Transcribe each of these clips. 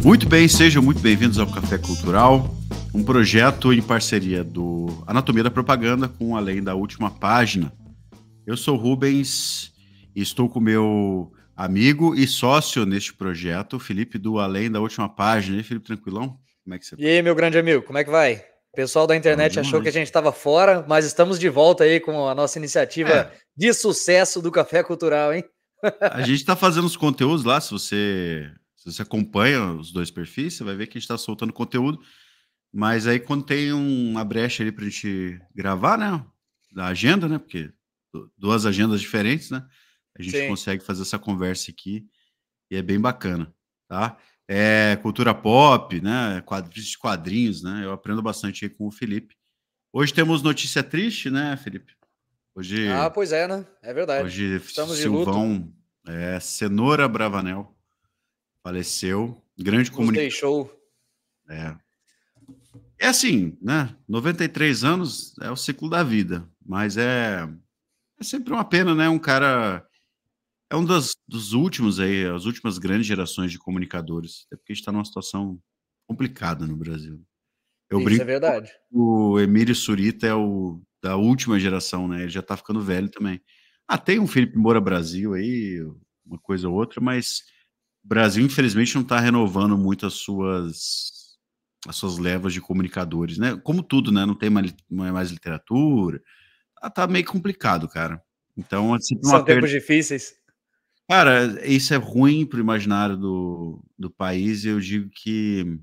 Muito bem, sejam muito bem-vindos ao Café Cultural, um projeto em parceria do Anatomia da Propaganda com Além da Última Página. Eu sou o Rubens e estou com meu amigo e sócio neste projeto, o Felipe do Além da Última Página. E aí, Felipe, tranquilão? Como é que você tá? E aí, meu grande amigo, como é que vai? O pessoal da Bom internet achou que a demais. gente estava fora, mas estamos de volta aí com a nossa iniciativa É, de sucesso do Café Cultural, hein? a gente está fazendo os conteúdos lá, se você acompanha os dois perfis, você vai ver que a gente está soltando conteúdo, mas aí quando tem uma brecha ali para a gente gravar, né, da agenda, né, porque duas agendas diferentes, né, a gente Sim. consegue fazer essa conversa aqui e é bem bacana, tá? É cultura pop, né, quadrinhos, né, eu aprendo bastante aí com o Felipe. Hoje temos notícia triste, né, Felipe? Ah, Hoje pois é, né? É verdade. Hoje, Estamos de luto. Silvão, Cenoura Bravanel, faleceu. Grande Nos comunicador. deixou. É assim, né? 93 anos é o ciclo da vida, mas é sempre uma pena, né? Um cara. É um dos últimos aí, as últimas grandes gerações de comunicadores. Até porque a gente está numa situação complicada no Brasil. Eu Isso é brinco que verdade. o Emílio Surita é o da última geração, né? Ele já tá ficando velho também. Ah, tem um Felipe Moura Brasil aí, uma coisa ou outra, mas o Brasil, infelizmente, não está renovando muito as suas levas de comunicadores, né? Como tudo, né? Não é mais literatura. Tá meio complicado, cara. Então, é sempre uma São perda. tempos difíceis. Cara, isso é ruim pro imaginário do país. E eu digo que,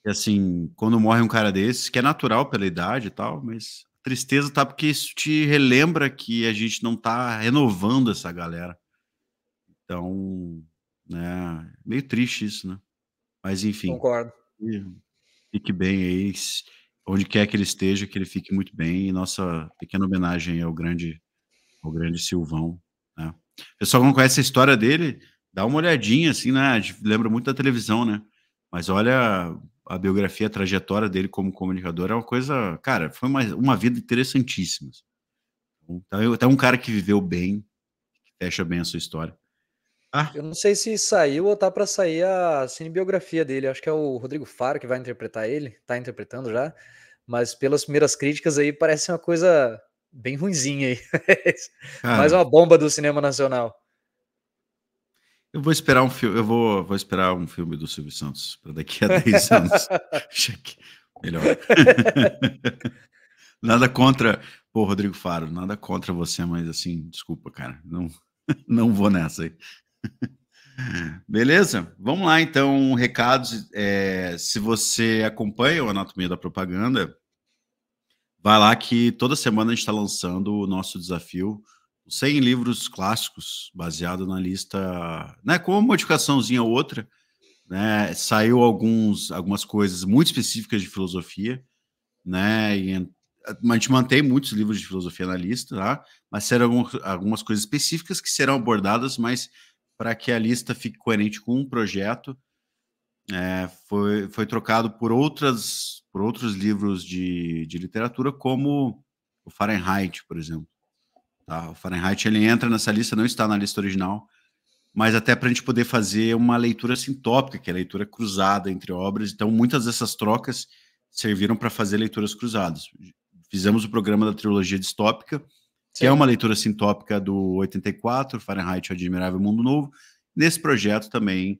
assim, quando morre um cara desse, que é natural pela idade e tal, mas tristeza tá porque isso te relembra que a gente não tá renovando essa galera. Então, né, meio triste isso, né? Mas enfim, Concordo. e fique bem aí, onde quer que ele esteja, que ele fique muito bem. E nossa pequena homenagem ao grande Silvão, né? O pessoal que não conhece a história dele, dá uma olhadinha, assim, né? A gente lembra muito da televisão, né? Mas olha a biografia, a trajetória dele como comunicador, é uma coisa, cara, foi uma vida interessantíssima. Então, até um cara que viveu bem, que fecha bem a sua história. Ah, Eu não sei se saiu ou tá pra sair a cinebiografia dele. Acho que é o Rodrigo Faro que vai interpretar ele. Tá interpretando já. Mas pelas primeiras críticas aí parece uma coisa bem ruinzinha aí. Mais cara, uma bomba do cinema nacional. eu vou esperar um filme, eu vou esperar um filme do Silvio Santos para daqui a 10 anos. Acho que melhor. Nada contra, pô, Rodrigo Faro, nada contra você, mas assim, desculpa, cara, não, não vou nessa aí. Beleza? Vamos lá, então, recados. Se você acompanha o Anatomia da Propaganda, vai lá que toda semana a gente está lançando o nosso desafio, os 100 livros clássicos, baseado na lista, né, com uma modificaçãozinha ou outra, né, saiu algumas coisas muito específicas de filosofia, né, a gente mantém muitos livros de filosofia na lista, tá? Mas serão algumas coisas específicas que serão abordadas, mas para que a lista fique coerente com um projeto, foi trocado por outros livros de literatura, como o Fahrenheit, por exemplo. Tá? O Fahrenheit ele entra nessa lista, não está na lista original, mas até para a gente poder fazer uma leitura sintópica, que é a leitura cruzada entre obras. Então, muitas dessas trocas serviram para fazer leituras cruzadas. Fizemos o programa da trilogia distópica, que é Sim. uma leitura sintópica do 84, Fahrenheit, o Admirável Mundo Novo. Nesse projeto também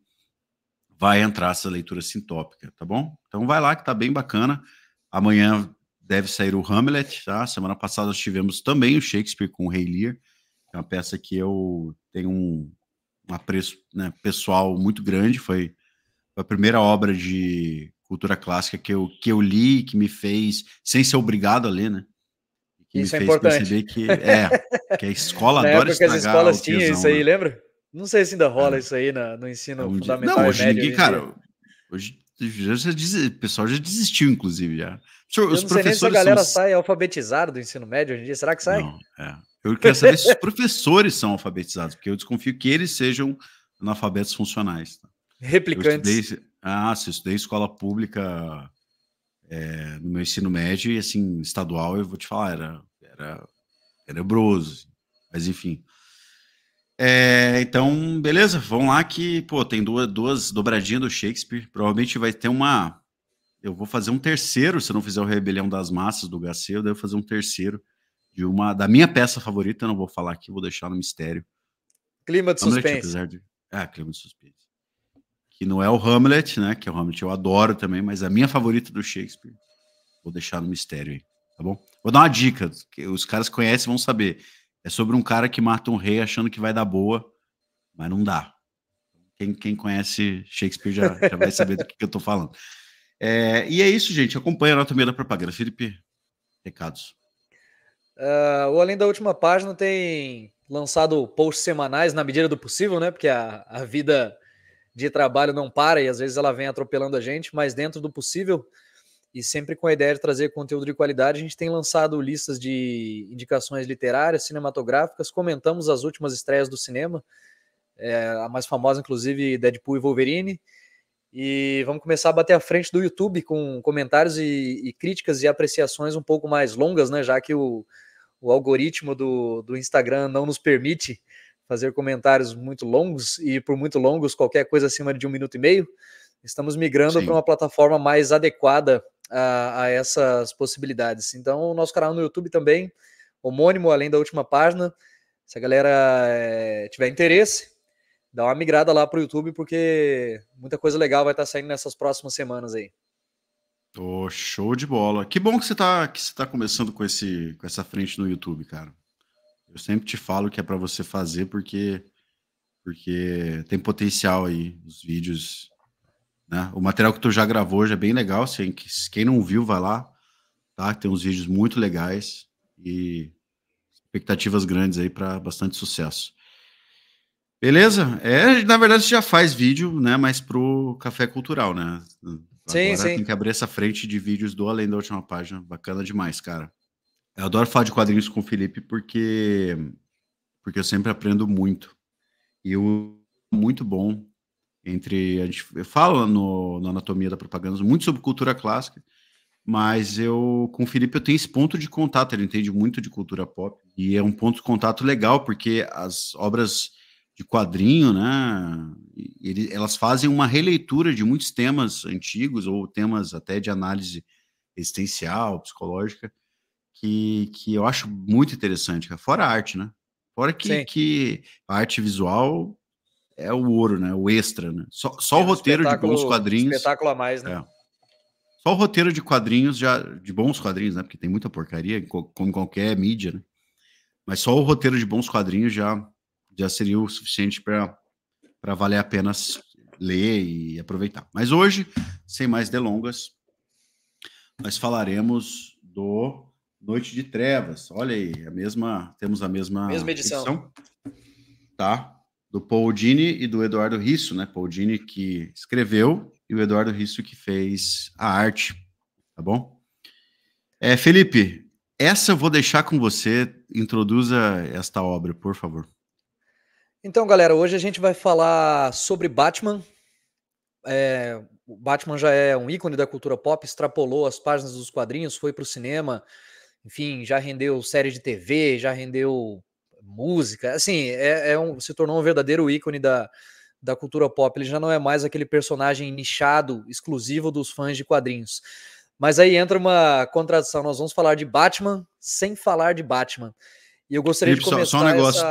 vai entrar essa leitura sintópica, tá bom? Então vai lá que tá bem bacana. Amanhã deve sair o Hamlet, tá? Semana passada nós tivemos também o Shakespeare com o Rei Lear, que é uma peça que eu tenho um apreço, né, pessoal muito grande. Foi a primeira obra de cultura clássica que eu li, que me fez, sem ser obrigado a ler, né? Que me Isso é fez importante. perceber que a escola Na adora época que as estragar o escolas tinham isso tesão, né? aí, lembra? Não sei se ainda rola Cara, isso aí no é ensino um dia. Não, fundamental e hoje médio ninguém, hoje em dia. cara. Hoje o pessoal já desistiu, inclusive, já. Eu Os não sei nem se a professores são. galera sai alfabetizada do ensino médio hoje em dia. Será que sai? Não, é. Eu quero saber se os professores são alfabetizados, porque eu desconfio que eles sejam analfabetos funcionais. Tá? Eu estudei. Replicantes. Se eu estudei escola pública, no meu ensino médio, e assim, estadual, eu vou te falar, era tenebroso. Mas enfim. Então, beleza, vamos lá que, pô, tem duas dobradinhas do Shakespeare. Provavelmente vai ter uma. Eu vou fazer um terceiro, se eu não fizer o Rebelião das Massas do Gacê, eu devo fazer um terceiro de uma da minha peça favorita, eu não vou falar aqui, vou deixar no mistério. Clima de Hamlet, suspense. apesar de. Clima de suspense. Que não é o Hamlet, né? Que é o Hamlet eu adoro também, mas a minha favorita do Shakespeare, vou deixar no mistério aí, tá bom? Vou dar uma dica, que os caras conhecem vão saber. É sobre um cara que mata um rei achando que vai dar boa, mas não dá. Quem conhece Shakespeare já vai saber do que eu tô falando. E é isso, gente. Acompanha a Anatomia da Propaganda. Felipe, recados. O Além da Última Página tem lançado posts semanais na medida do possível, né? Porque a vida de trabalho não para e às vezes ela vem atropelando a gente, mas dentro do possível e sempre com a ideia de trazer conteúdo de qualidade, a gente tem lançado listas de indicações literárias, cinematográficas, comentamos as últimas estreias do cinema, a mais famosa, inclusive, Deadpool e Wolverine, e vamos começar a bater à frente do YouTube com comentários e críticas e apreciações um pouco mais longas, né? Já que o algoritmo do Instagram não nos permite fazer comentários muito longos, e por muito longos, qualquer coisa acima de 1 minuto e meio. Estamos migrando para uma plataforma mais adequada a essas possibilidades. Então, o nosso canal no YouTube também, homônimo, Além da Última Página. Se a galera tiver interesse, dá uma migrada lá para o YouTube, porque muita coisa legal vai estar saindo nessas próximas semanas aí. Show de bola. Que bom que você tá começando com essa frente no YouTube, cara. Eu sempre te falo que é para você fazer porque tem potencial aí os vídeos, né? O material que tu já gravou já é bem legal. Quem não viu, vai lá, tá? Tem uns vídeos muito legais e expectativas grandes aí para bastante sucesso. Beleza? Na verdade, você já faz vídeo, né? Mas pro Café Cultural, né? Agora Sim. tem que abrir essa frente de vídeos do Além da Última Página. Bacana demais, cara. Eu adoro falar de quadrinhos com o Felipe porque eu sempre aprendo muito. E muito bom eu falo no Anatomia da Propaganda muito sobre cultura clássica, mas com o Felipe eu tenho esse ponto de contato, ele entende muito de cultura pop, e é um ponto de contato legal, porque as obras de quadrinho, né, elas fazem uma releitura de muitos temas antigos, ou temas até de análise existencial, psicológica, que eu acho muito interessante, fora a arte, né? Fora que a arte visual é o ouro, né? O extra, né? Só o roteiro de bons quadrinhos. Espetáculo a mais, né? Só o roteiro de quadrinhos, de bons quadrinhos, né? Porque tem muita porcaria, como qualquer mídia, né? Mas só o roteiro de bons quadrinhos já seria o suficiente para valer a pena ler e aproveitar. Mas hoje, sem mais delongas, nós falaremos do Noite de Trevas. Olha aí, temos a mesma edição. Tá? Do Paul Dini e do Eduardo Risso, né? Paul Dini que escreveu e o Eduardo Risso que fez a arte, tá bom? Felipe, essa eu vou deixar com você. Introduza esta obra, por favor. Então, galera, hoje a gente vai falar sobre Batman. O Batman já é um ícone da cultura pop, extrapolou as páginas dos quadrinhos, foi para o cinema, enfim, já rendeu série de TV, já rendeu música, assim, se tornou um verdadeiro ícone da cultura pop. Ele já não é mais aquele personagem nichado, exclusivo dos fãs de quadrinhos. Mas aí entra uma contradição, nós vamos falar de Batman sem falar de Batman. E eu gostaria Felipe, de começar só um negócio,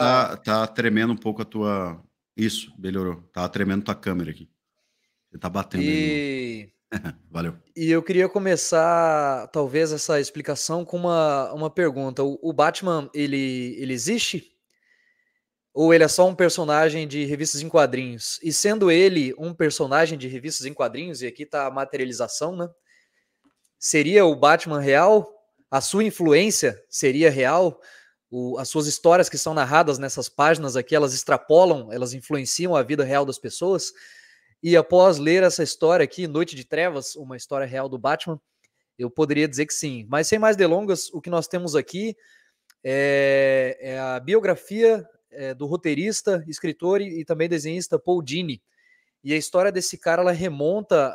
tá tremendo um pouco a tua... Isso, melhorou. Tá tremendo tua câmera aqui. Você tá batendo aí no... Valeu. E eu queria começar, talvez, essa explicação com uma pergunta. O Batman, ele existe? Ou ele é só um personagem de revistas em quadrinhos? E sendo ele um personagem de revistas em quadrinhos, e aqui está a materialização, né? Seria o Batman real? A sua influência seria real? As suas histórias que são narradas nessas páginas aqui, elas extrapolam, elas influenciam a vida real das pessoas? E após ler essa história aqui, Noite de Trevas, uma história real do Batman, eu poderia dizer que sim. Mas sem mais delongas, o que nós temos aqui é a biografia do roteirista, escritor e também desenhista Paul Dini. E a história desse cara, ela remonta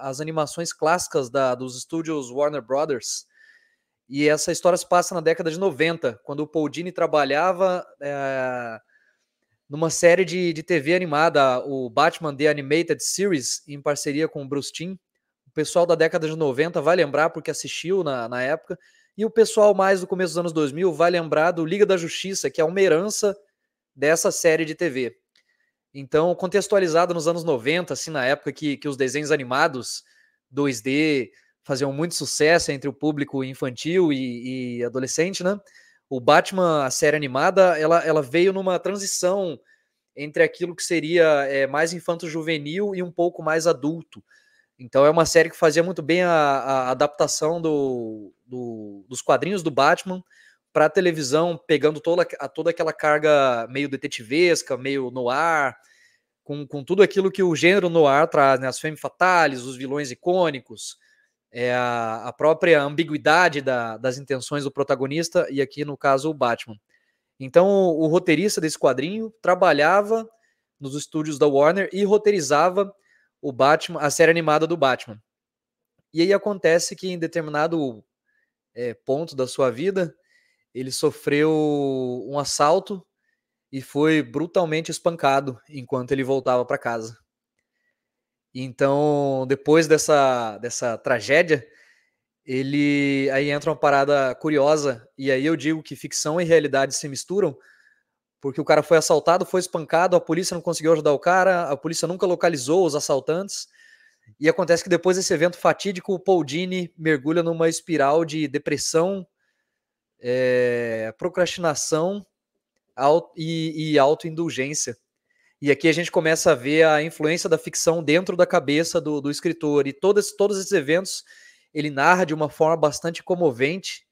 às animações clássicas dos estúdios Warner Brothers. E essa história se passa na década de 90, quando o Paul Dini trabalhava numa série de TV animada, o Batman The Animated Series, em parceria com o Bruce Timm. O pessoal da década de 90 vai lembrar porque assistiu na época, e o pessoal mais do começo dos anos 2000 vai lembrar do Liga da Justiça, que é uma herança dessa série de TV. Então, contextualizado nos anos 90, assim, na época que os desenhos animados 2D faziam muito sucesso entre o público infantil e adolescente, né? O Batman, a série animada, ela veio numa transição entre aquilo que seria mais infanto-juvenil e um pouco mais adulto. Então é uma série que fazia muito bem a adaptação dos quadrinhos do Batman para a televisão, pegando toda aquela carga meio detetivesca, meio noir, com tudo aquilo que o gênero noir traz, né? As femme fatales, os vilões icônicos, a própria ambiguidade das intenções do protagonista, e aqui no caso o Batman. Então o roteirista desse quadrinho trabalhava nos estúdios da Warner e roteirizava o Batman, a série animada do Batman. E aí acontece que em determinado ponto da sua vida, ele sofreu um assalto e foi brutalmente espancado enquanto ele voltava para casa. Então, depois dessa tragédia, aí entra uma parada curiosa, e aí eu digo que ficção e realidade se misturam, porque o cara foi assaltado, foi espancado, a polícia não conseguiu ajudar o cara, a polícia nunca localizou os assaltantes, e acontece que depois desse evento fatídico, o Paul Dini mergulha numa espiral de depressão, procrastinação e autoindulgência. E aqui a gente começa a ver a influência da ficção dentro da cabeça do escritor. E todos esses eventos ele narra de uma forma bastante comovente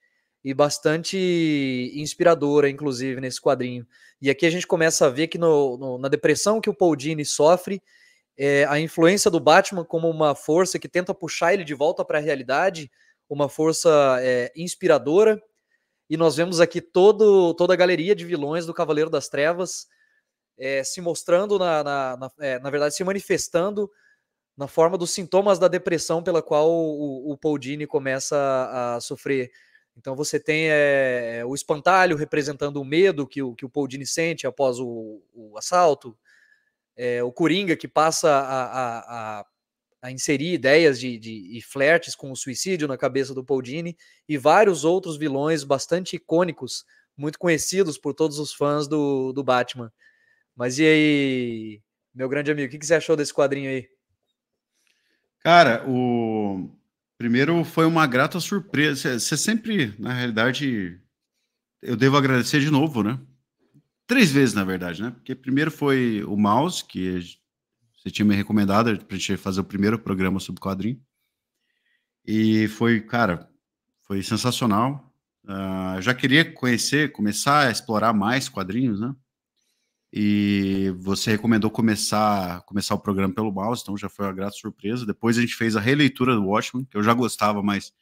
e bastante inspiradora, inclusive, nesse quadrinho. E aqui a gente começa a ver que na depressão que o Paul Dini sofre, a influência do Batman como uma força que tenta puxar ele de volta para a realidade, uma força inspiradora. E nós vemos aqui toda a galeria de vilões do Cavaleiro das Trevas, se mostrando, na verdade, se manifestando na forma dos sintomas da depressão pela qual o Paul Dini começa a sofrer. Então você tem o espantalho representando o medo que o Paul Dini sente após o assalto, o Coringa que passa a inserir ideias e flertes com o suicídio na cabeça do Paul Dini, e vários outros vilões bastante icônicos, muito conhecidos por todos os fãs do Batman. Mas e aí, meu grande amigo, o que você achou desse quadrinho aí? Cara, primeiro foi uma grata surpresa. Você sempre, na realidade, eu devo agradecer de novo, né? 3 vezes, na verdade, né? Porque primeiro foi o Mouse, que você tinha me recomendado pra gente fazer o primeiro programa sobre quadrinho. E foi, cara, foi sensacional. Já queria começar a explorar mais quadrinhos, né? E você recomendou começar o programa pelo Mouse, então já foi uma grata surpresa. Depois a gente fez a releitura do Watchmen, que eu já gostava, mas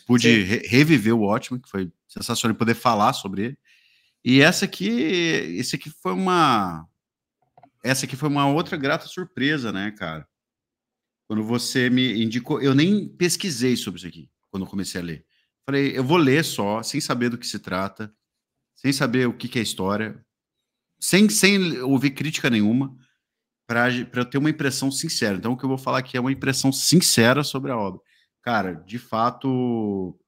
pude reviver o Watchmen, que foi sensacional poder falar sobre ele. E essa aqui foi uma outra grata surpresa, né, cara? Quando você me indicou, eu nem pesquisei sobre isso aqui quando eu comecei a ler. Falei, eu vou ler só, sem saber do que se trata, sem saber o que é a história, sem ouvir crítica nenhuma, para eu ter uma impressão sincera. Então, o que eu vou falar aqui é uma impressão sincera sobre a obra. Cara, de fato,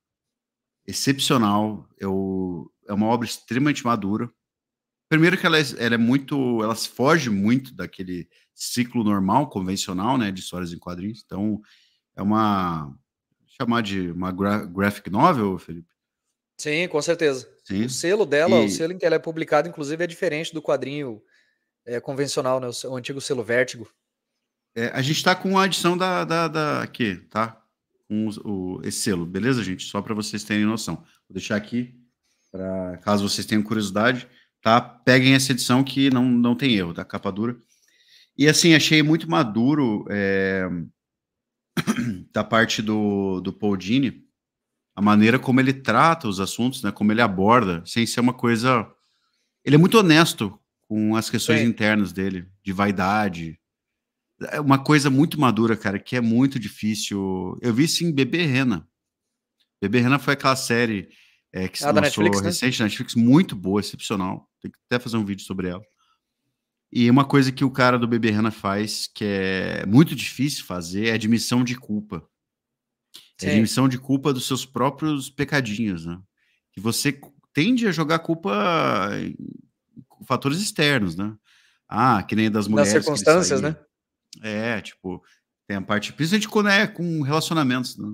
excepcional. É uma obra extremamente madura. Primeiro que ela é muito... Ela foge muito daquele ciclo normal, convencional, né, de histórias em quadrinhos. Então, é chamar de uma graphic novel, Felipe? Sim, com certeza. Sim. O selo dela, o selo em que ela é publicada, inclusive, é diferente do quadrinho convencional, né? O antigo selo Vértigo. A gente está com a edição aqui, tá? Com esse selo, beleza, gente? Só para vocês terem noção. Vou deixar aqui, para caso vocês tenham curiosidade, tá? Peguem essa edição que não tem erro, da capa dura. E assim, achei muito maduro da parte do Paul Dini, a maneira como ele trata os assuntos, né? Como ele aborda, sem ser uma coisa... Ele é muito honesto com as questões internas dele, de vaidade. É uma coisa muito madura, cara, que é muito difícil. Eu vi isso em Bebê Rena. Bebê Rena foi aquela série que se lançou Netflix, recente na Netflix, muito boa, excepcional. Tem que até fazer um vídeo sobre ela. E uma coisa que o cara do Bebê Rena faz, que é muito difícil fazer, é admissão de culpa. É Sim. admissão de culpa dos seus próprios pecadinhos, né? Que você tende a jogar culpa em fatores externos, né? Ah, que nem das Nas mulheres que ele circunstâncias, né? saía. Tipo, tem a parte, principalmente quando é com relacionamentos, né?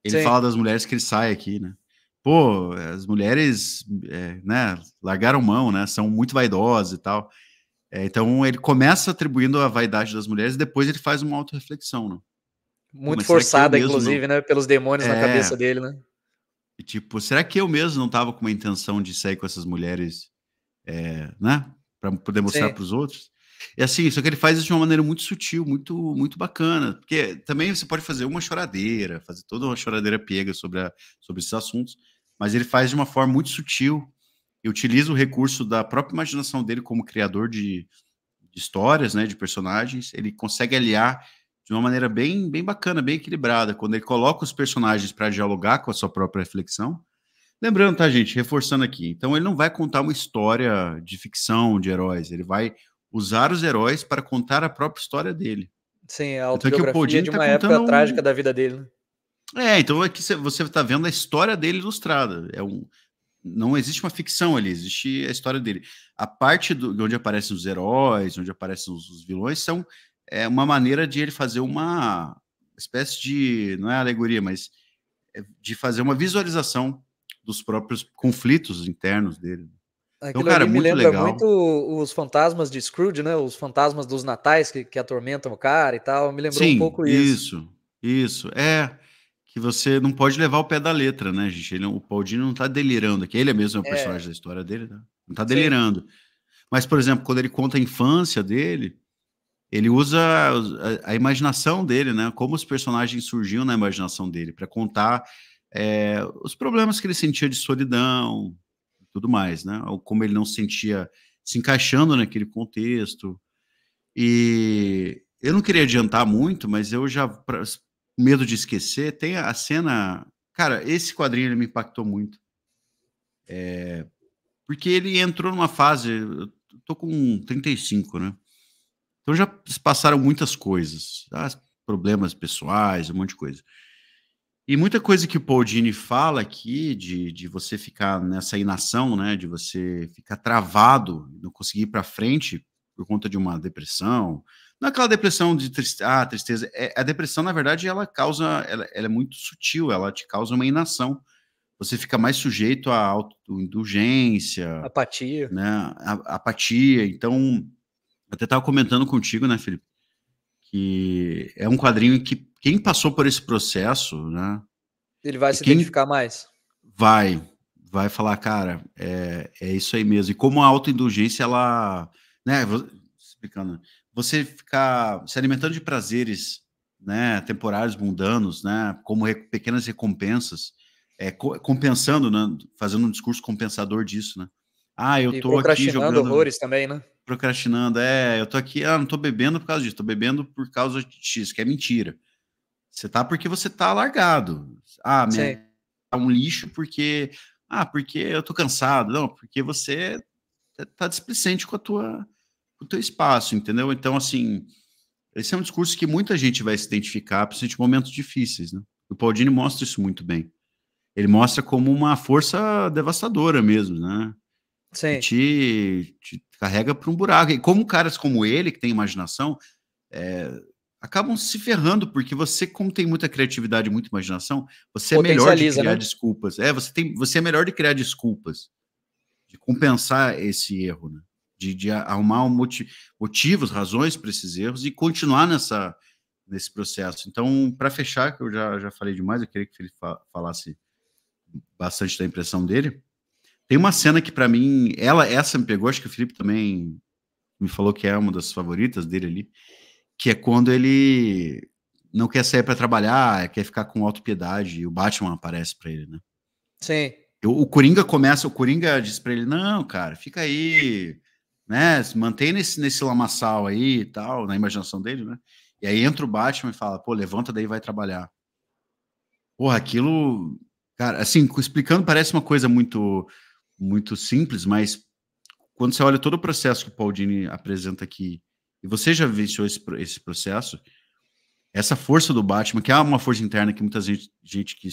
Ele Sim. fala das mulheres que ele sai aqui, né? Pô, as mulheres, né, largaram mão, né? São muito vaidosas e tal. Então ele começa atribuindo a vaidade das mulheres e depois ele faz uma autorreflexão, né? Pô, Muito mas será que eu forçada, mesmo não? inclusive, né? Pelos demônios na É, cabeça dele, né? e tipo, será que eu mesmo não tava com uma intenção de sair com essas mulheres, né? Para poder mostrar Sim. para os outros? E assim, só que ele faz isso de uma maneira muito sutil, muito, muito bacana. Porque também você pode fazer uma choradeira, fazer toda uma choradeira pega sobre esses assuntos, mas ele faz de uma forma muito sutil e utiliza o recurso da própria imaginação dele como criador de histórias, né, de personagens. Ele consegue aliar de uma maneira bem, bem bacana, bem equilibrada, quando ele coloca os personagens para dialogar com a sua própria reflexão. Lembrando, tá, gente, reforçando aqui. Então, ele não vai contar uma história de ficção, de heróis. Ele vai usar os heróis para contar a própria história dele. Sim, a Então, aqui o Paul autobiografia Dini de está uma época contando trágica da vida dele, né? então aqui você está vendo a história dele ilustrada. Não existe uma ficção ali, existe a história dele. A parte de onde aparecem os heróis, onde aparecem os vilões, uma maneira de ele fazer uma espécie de, não é alegoria, mas de fazer uma visualização dos próprios conflitos internos dele. Então, Aquilo cara, ali me muito lembra legal. muito os fantasmas de Scrooge, né? Os fantasmas dos natais que atormentam o cara e tal. Me lembrou um Sim, pouco isso. isso. Que você não pode levar o pé da letra, né, gente? O Paul Dini não tá delirando aqui. Ele é mesmo o personagem É, da história dele, né? Não tá sim. delirando. Mas, por exemplo, quando ele conta a infância dele, ele usa a imaginação dele, né? Como os personagens surgiam na imaginação dele, para contar os problemas que ele sentia de solidão e tudo mais, né? Ou como ele não se sentia se encaixando naquele contexto. E eu não queria adiantar muito, mas eu já, medo de esquecer, tem a cena. Cara, esse quadrinho ele me impactou muito. Porque ele entrou numa fase. Eu tô com 35, né? Então já se passaram muitas coisas, tá? Problemas pessoais, um monte de coisa. E muita coisa que o Paul Dini fala aqui, de você ficar nessa inação, né? De você ficar travado, não conseguir ir para frente por conta de uma depressão. Não é aquela depressão de tristeza. A depressão, na verdade, ela é muito sutil, ela te causa uma inação. Você fica mais sujeito à autoindulgência, Apatia. né? Apatia. Então, eu até estava comentando contigo, né, Felipe? Que é um quadrinho que quem passou por esse processo, né? Ele vai E se quem identificar mais. vai, vai falar, cara, é isso aí mesmo. E como a autoindulgência, ela, né, explicando, você ficar se alimentando de prazeres, né, temporários, mundanos, né, como pequenas recompensas, compensando, né, fazendo um discurso compensador disso, né. Ah, eu E tô aqui procrastinando jogando, horrores também, né? procrastinando, eu tô aqui, não tô bebendo por causa disso, tô bebendo por causa de X, que é mentira. Você tá porque você tá largado. Ah, Sim. é um lixo porque eu tô cansado. Não, porque você tá displicente com o teu espaço, entendeu? Então, assim, esse é um discurso que muita gente vai se identificar, principalmente em momentos difíceis, né? O Paul Dini mostra isso muito bem. Ele mostra como uma força devastadora mesmo, né? Que Sim. te carrega para um buraco. E como caras como ele, que tem imaginação, é, acabam se ferrando, porque você, como tem muita criatividade e muita imaginação, você é melhor de Potencializa, criar né? desculpas. Você é melhor de criar desculpas, de compensar esse erro, né? De arrumar motivos, razões para esses erros e continuar nesse processo. Então, para fechar, que eu já falei demais, eu queria que ele falasse bastante da impressão dele. Tem uma cena que, para mim, essa me pegou, acho que o Felipe também me falou que é uma das favoritas dele ali, que é quando ele não quer sair para trabalhar, quer ficar com autopiedade, e o Batman aparece para ele, né? Sim. O Coringa diz para ele, não, cara, fica aí, né, se mantém nesse lamaçal aí e tal, na imaginação dele, né? E aí entra o Batman e fala, pô, levanta daí e vai trabalhar. Porra, aquilo, cara, assim, explicando parece uma coisa muito, muito simples, mas quando você olha todo o processo que o Paul Dini apresenta aqui, e você já vivenciou esse processo, essa força do Batman, que é uma força interna que muita gente que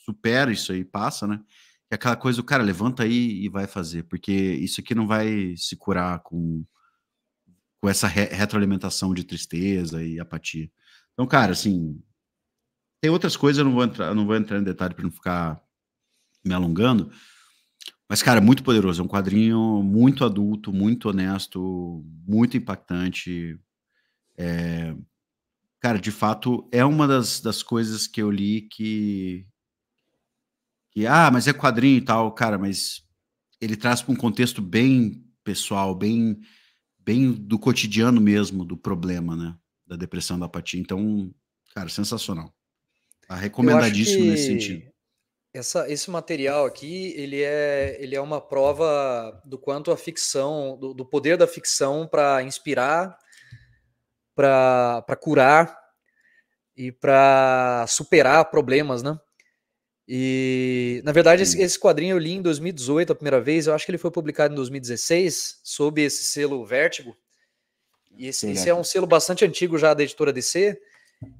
supera isso aí passa, né? Que é aquela coisa do cara, levanta aí e vai fazer, porque isso aqui não vai se curar com essa retroalimentação de tristeza e apatia. Então, cara, assim, tem outras coisas, eu não vou entrar em detalhe para não ficar me alongando, mas, cara, muito poderoso. É um quadrinho muito adulto, muito honesto, muito impactante. Cara, de fato, é uma das coisas que eu li mas é quadrinho e tal, cara, mas ele traz para um contexto bem pessoal, bem do cotidiano mesmo, do problema, né? Da depressão, da apatia. Então, cara, sensacional. Tá Eu acho recomendadíssimo nesse sentido. que esse material aqui, ele é uma prova do quanto a ficção, do poder da ficção para inspirar, para curar e para superar problemas, né? E, na verdade, esse quadrinho eu li em 2018 a primeira vez, eu acho que ele foi publicado em 2016, sob esse selo Vértigo. E esse é um selo bastante antigo já da editora DC,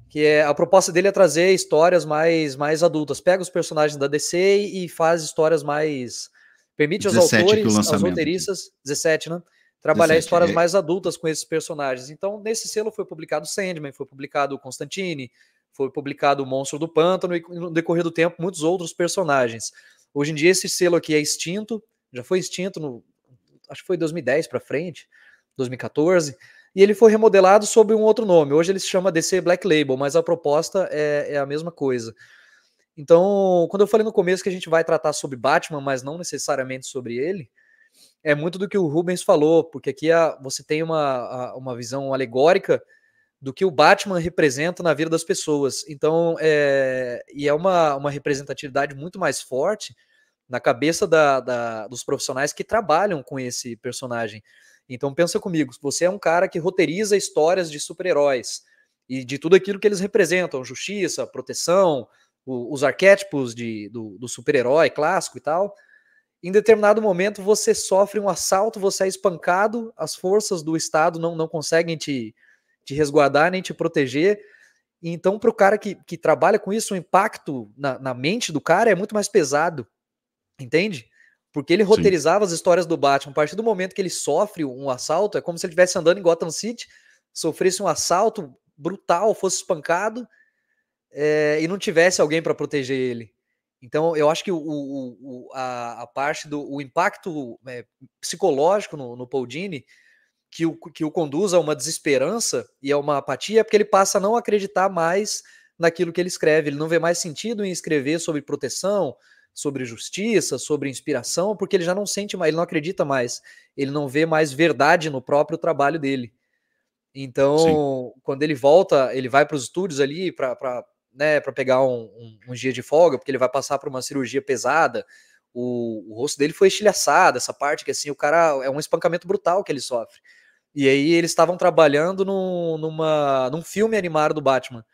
que a proposta dele é trazer histórias mais adultas. Pega os personagens da DC e faz histórias mais... Permite aos autores, aos roteiristas, aqui. 17, né? Trabalhar 17, histórias mais adultas com esses personagens. Então, nesse selo foi publicado Sandman, foi publicado Constantine, foi publicado O Monstro do Pântano e, no decorrer do tempo, muitos outros personagens. Hoje em dia, esse selo aqui é extinto, já foi extinto, acho que foi 2010 para frente, 2014, e ele foi remodelado sob um outro nome. Hoje ele se chama DC Black Label, mas a proposta é a mesma coisa. Então, quando eu falei no começo que a gente vai tratar sobre Batman, mas não necessariamente sobre ele, é muito do que o Rubens falou, porque aqui você tem uma visão alegórica do que o Batman representa na vida das pessoas. Então, e é uma representatividade muito mais forte na cabeça dos profissionais que trabalham com esse personagem. Então, pensa comigo, você é um cara que roteiriza histórias de super-heróis e de tudo aquilo que eles representam, justiça, proteção, os arquétipos do super-herói clássico e tal. Em determinado momento, você sofre um assalto, você é espancado, as forças do Estado não conseguem te resguardar nem te proteger. Então, para o cara que trabalha com isso, o impacto na mente do cara é muito mais pesado, entende? Porque ele roteirizava as histórias do Batman. A partir do momento que ele sofre um assalto, é como se ele estivesse andando em Gotham City, sofresse um assalto brutal, fosse espancado e não tivesse alguém para proteger ele. Então, eu acho que a parte do impacto psicológico no Paul Dini que o conduz a uma desesperança e a uma apatia é porque ele passa a não acreditar mais naquilo que ele escreve. Ele não vê mais sentido em escrever sobre proteção, sobre justiça, sobre inspiração, porque ele já não sente mais, ele não acredita mais, ele não vê mais verdade no próprio trabalho dele. Então, quando ele volta, ele vai para os estúdios ali para pegar um dia de folga, porque ele vai passar por uma cirurgia pesada. O rosto dele foi estilhaçado, essa parte que assim, o cara é um espancamento brutal que ele sofre. E aí eles estavam trabalhando num filme animado do Batman.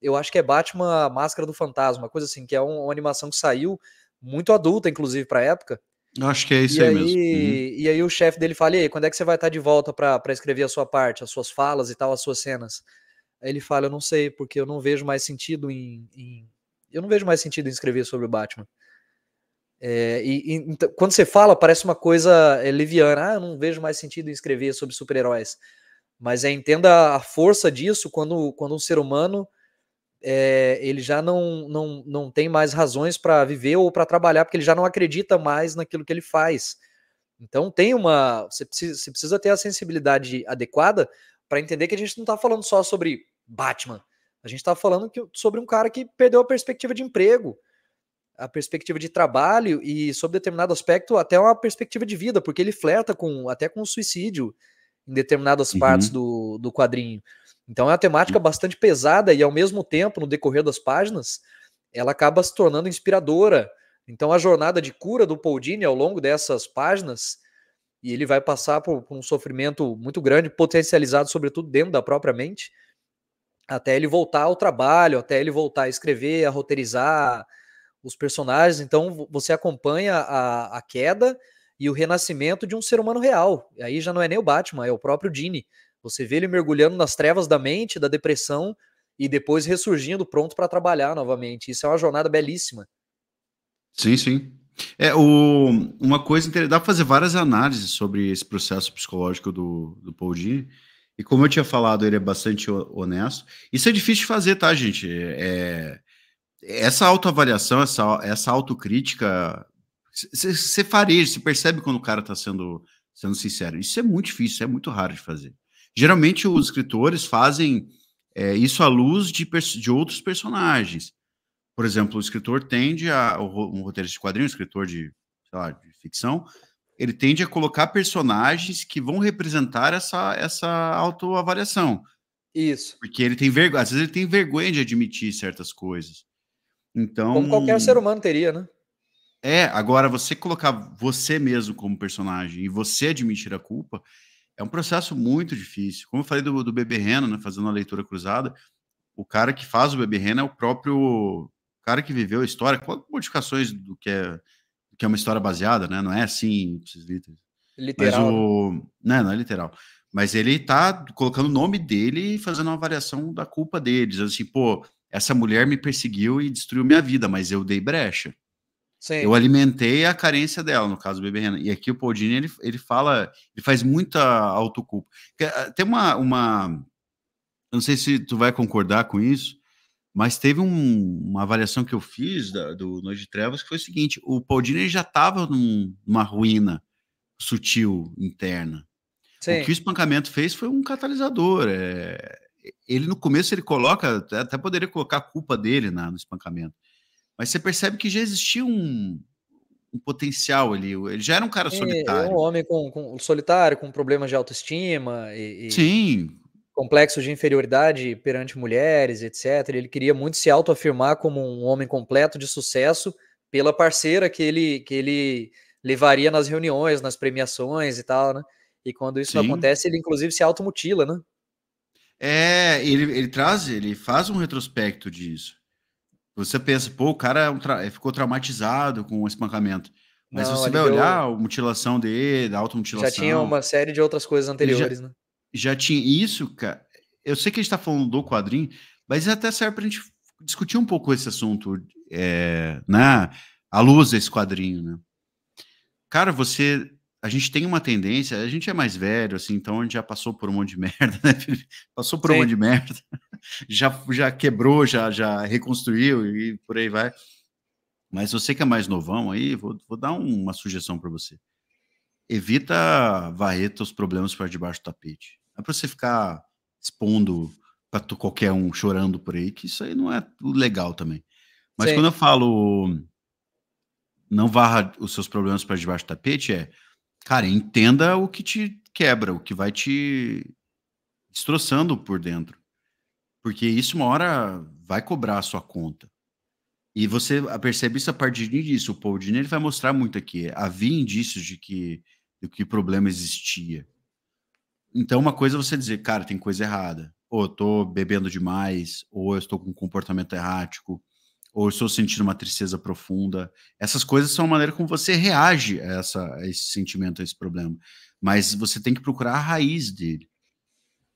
Eu acho que é Batman Máscara do Fantasma, uma coisa assim, que é uma animação que saiu muito adulta, inclusive, pra época. Eu acho que é isso aí mesmo. E aí o chefe dele fala, e aí, quando é que você vai estar de volta pra escrever a sua parte, as suas falas e tal, as suas cenas? Aí ele fala, eu não sei, porque eu não vejo mais sentido eu não vejo mais sentido em escrever sobre o Batman. Então, quando você fala, parece uma coisa leviana. Eu não vejo mais sentido em escrever sobre super-heróis. Mas entenda a força disso quando um ser humano ele já não tem mais razões para viver ou para trabalhar, porque ele já não acredita mais naquilo que ele faz. Então você precisa ter a sensibilidade adequada para entender que a gente não está falando só sobre Batman. A gente está falando sobre um cara que perdeu a perspectiva de emprego, a perspectiva de trabalho e, sob determinado aspecto, até uma perspectiva de vida, porque ele flerta até com o suicídio em determinadas partes do quadrinho. Então é uma temática bastante pesada e, ao mesmo tempo, no decorrer das páginas, ela acaba se tornando inspiradora. Então a jornada de cura do Paul Dini ao longo dessas páginas, e ele vai passar por um sofrimento muito grande, potencializado sobretudo dentro da própria mente, até ele voltar ao trabalho, até ele voltar a escrever, a roteirizar os personagens. Então você acompanha a queda e o renascimento de um ser humano real. E aí já não é nem o Batman, é o próprio Dini. Você vê ele mergulhando nas trevas da mente, da depressão, e depois ressurgindo pronto para trabalhar novamente. Isso é uma jornada belíssima. Sim, sim. Uma coisa interessante, dá para fazer várias análises sobre esse processo psicológico do Paul Dini, e como eu tinha falado, ele é bastante honesto. Isso é difícil de fazer, tá, gente? Essa autoavaliação, essa autocrítica, você fareja, você percebe quando o cara está sendo sincero. Isso é muito difícil, é muito raro de fazer. Geralmente os escritores fazem isso à luz de outros personagens. Por exemplo, o escritor tende um roteirista de quadrinhos, um escritor sei lá, de ficção, ele tende a colocar personagens que vão representar essa autoavaliação. Isso. Porque ele tem vergonha, às vezes ele tem vergonha de admitir certas coisas. Então, como qualquer ser humano teria, né? Agora você colocar você mesmo como personagem e você admitir a culpa é um processo muito difícil. Como eu falei do Bebê Reno, né, fazendo uma leitura cruzada, o cara que faz o Bebê Reno é o próprio cara que viveu a história, com modificações do que é uma história baseada, né? Não é assim, mas Literal, né? Não é literal. Mas ele tá colocando o nome dele e fazendo uma avaliação da culpa dele, dizendo assim, pô, essa mulher me perseguiu e destruiu minha vida, mas eu dei brecha. Sim. Eu alimentei a carência dela, no caso do Bebê Renan. E aqui o Paul Dini, ele faz muita autoculpa. Tem eu não sei se tu vai concordar com isso, mas teve uma avaliação que eu fiz do Noite de Trevas, que foi o seguinte, o Paul Dini já estava numa ruína sutil, interna. O Sim. que o espancamento fez foi um catalisador. Ele, no começo, ele coloca, até poderia colocar a culpa dele no espancamento, mas você percebe que já existia um potencial ali. Ele já era um cara É um solitário. homem com solitário, com problemas de autoestima e Sim, complexo de inferioridade perante mulheres, etc. Ele queria muito se autoafirmar como um homem completo de sucesso pela parceira que ele levaria nas reuniões, nas premiações e tal, né? E quando isso não sim. acontece, ele inclusive se automutila, né? Ele faz um retrospecto disso. Você pensa, pô, o cara ficou traumatizado com o espancamento. Mas Não, você ele vai olhar deu a mutilação dele, a já tinha automutilação, uma série de outras coisas ele anteriores, né? já tinha isso, cara. Eu sei que a gente está falando do quadrinho, mas até serve para a gente discutir um pouco esse assunto, né? À luz desse quadrinho, né? Cara, a gente tem uma tendência, a gente é mais velho, assim, então a gente já passou por um monte de merda, né, Felipe? Passou por um monte Sim. de merda, já quebrou, já reconstruiu e por aí vai. Mas você que é mais novão aí, vou dar uma sugestão para você. Evita varrer teus problemas para debaixo do tapete. Não é para você ficar expondo para qualquer um chorando por aí, que isso aí não é legal também. Mas Sim. quando eu falo não varra os seus problemas para debaixo do tapete, cara, entenda o que te quebra, o que vai te destroçando por dentro. Porque isso uma hora vai cobrar a sua conta. E você percebe isso a partir disso. O Paul Dini, ele vai mostrar muito aqui. Havia indícios de que problema existia. Então, uma coisa é você dizer, cara, tem coisa errada. Ou eu tô bebendo demais, ou eu estou com um comportamento errático, ou eu estou sentindo uma tristeza profunda. Essas coisas são a maneira como você reage a esse sentimento, a esse problema. Mas você tem que procurar a raiz dele.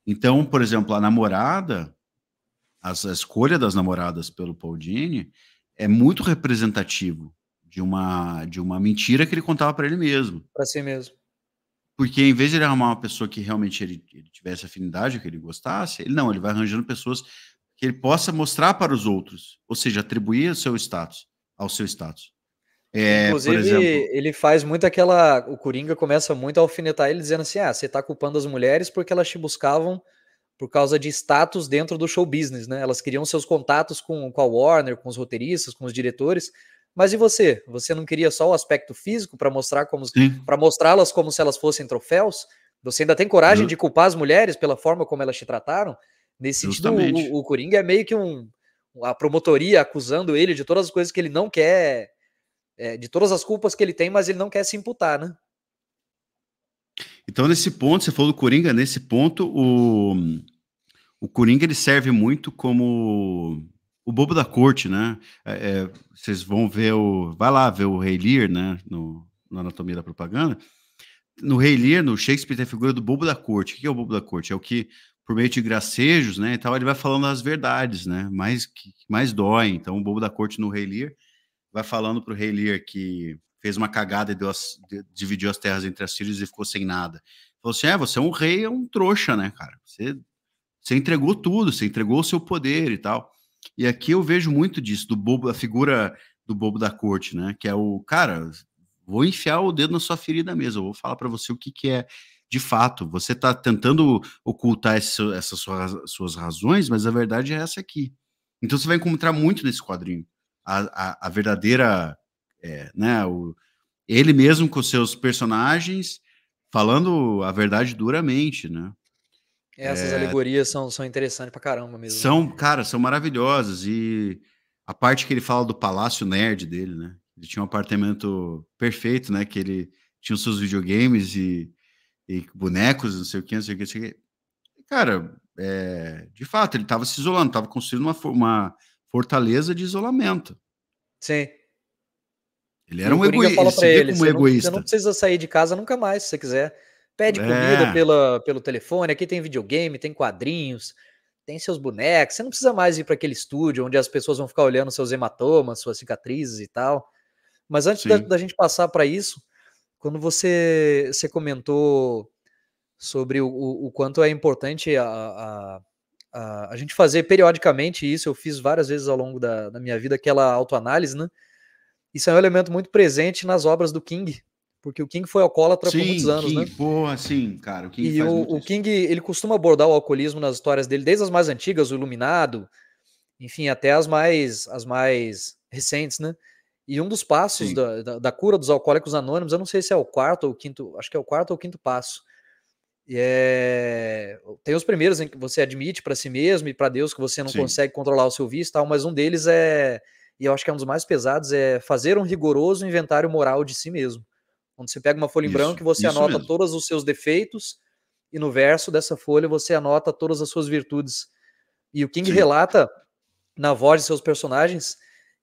Então, por exemplo, a namorada, a escolha das namoradas pelo Paul Dini é muito representativo de uma mentira que ele contava para ele mesmo. Para si mesmo. Porque em vez de ele arrumar uma pessoa que realmente ele tivesse afinidade, que ele gostasse, ele vai arranjando pessoas que ele possa mostrar para os outros, ou seja, atribuir ao seu status. Por Inclusive, exemplo, ele faz muito aquela. O Coringa começa muito a alfinetar ele, dizendo assim: ah, você tá culpando as mulheres porque elas te buscavam por causa de status dentro do show business, né? Elas queriam seus contatos com a Warner, com os roteiristas, com os diretores. Mas e você? Você não queria só o aspecto físico para mostrar sim, para mostrá-las como se elas fossem troféus? Você ainda tem coragem ju- de culpar as mulheres pela forma como elas te trataram? Nesse sentido, justamente. o Coringa é meio que a promotoria acusando ele de todas as coisas que ele não quer, de todas as culpas que ele tem, mas ele não quer se imputar, né? Então, nesse ponto, você falou do Coringa, nesse ponto, o Coringa ele serve muito como o bobo da corte, né? Vocês vão ver vai lá ver o Rei Lear, né? no Anatomia da Propaganda, no Rei Lear, no Shakespeare, tem a figura do bobo da corte. O que é o bobo da corte? É o que, por meio de gracejos, né, e tal, ele vai falando as verdades, né, que mais dói. Então, o bobo da corte no Rei Lear vai falando pro Rei Lear que fez uma cagada e dividiu as terras entre as filhas e ficou sem nada. Falou assim, você é um rei, é um trouxa, né, cara? Você entregou tudo, você entregou o seu poder e tal. E aqui eu vejo muito disso, do bobo, a figura do bobo da corte, né? Que é o, cara, vou enfiar o dedo na sua ferida mesmo, eu vou falar para você o que é de fato. Você está tentando ocultar essas suas razões, mas a verdade é essa aqui. Então você vai encontrar muito nesse quadrinho. A verdadeira, né? Ele mesmo com seus personagens falando a verdade duramente, né? Essas alegorias são interessantes pra caramba mesmo, né? São maravilhosas. E a parte que ele fala do palácio nerd dele, né? Ele tinha um apartamento perfeito, né? Que ele tinha os seus videogames e bonecos, não sei o que, não sei o que, não sei o que. Cara, de fato, ele estava se isolando, estava construindo uma fortaleza de isolamento. Sim. Ele E era o um Coringa egoísta, fala ele se pra vê ele, como um você não egoísta. precisa sair de casa nunca mais, se você quiser. Pede comida É, pelo telefone, aqui tem videogame, tem quadrinhos, tem seus bonecos, você não precisa mais ir para aquele estúdio onde as pessoas vão ficar olhando seus hematomas, suas cicatrizes e tal. Mas antes sim, da gente passar para isso, quando você comentou sobre o quanto é importante a gente fazer periodicamente isso, eu fiz várias vezes ao longo da minha vida, aquela autoanálise, né? Isso é um elemento muito presente nas obras do King, porque o King foi alcoólatra por muitos sim, anos, né? King, porra, sim, cara, o King E faz muito o isso. King, ele costuma abordar o alcoolismo nas histórias dele, desde as mais antigas, o Iluminado, enfim, até as mais recentes, né? E um dos passos Sim, da cura dos alcoólicos anônimos, eu não sei se é o quarto ou o quinto, acho que é o quarto ou o quinto passo. Tem os primeiros em que você admite para si mesmo e para Deus que você não sim, consegue controlar o seu vício, tal, mas um deles e eu acho que é um dos mais pesados, é fazer um rigoroso inventário moral de si mesmo. Onde você pega uma folha em branco e você isso anota mesmo. todos os seus defeitos e no verso dessa folha você anota todas as suas virtudes. E o King Sim, relata na voz de seus personagens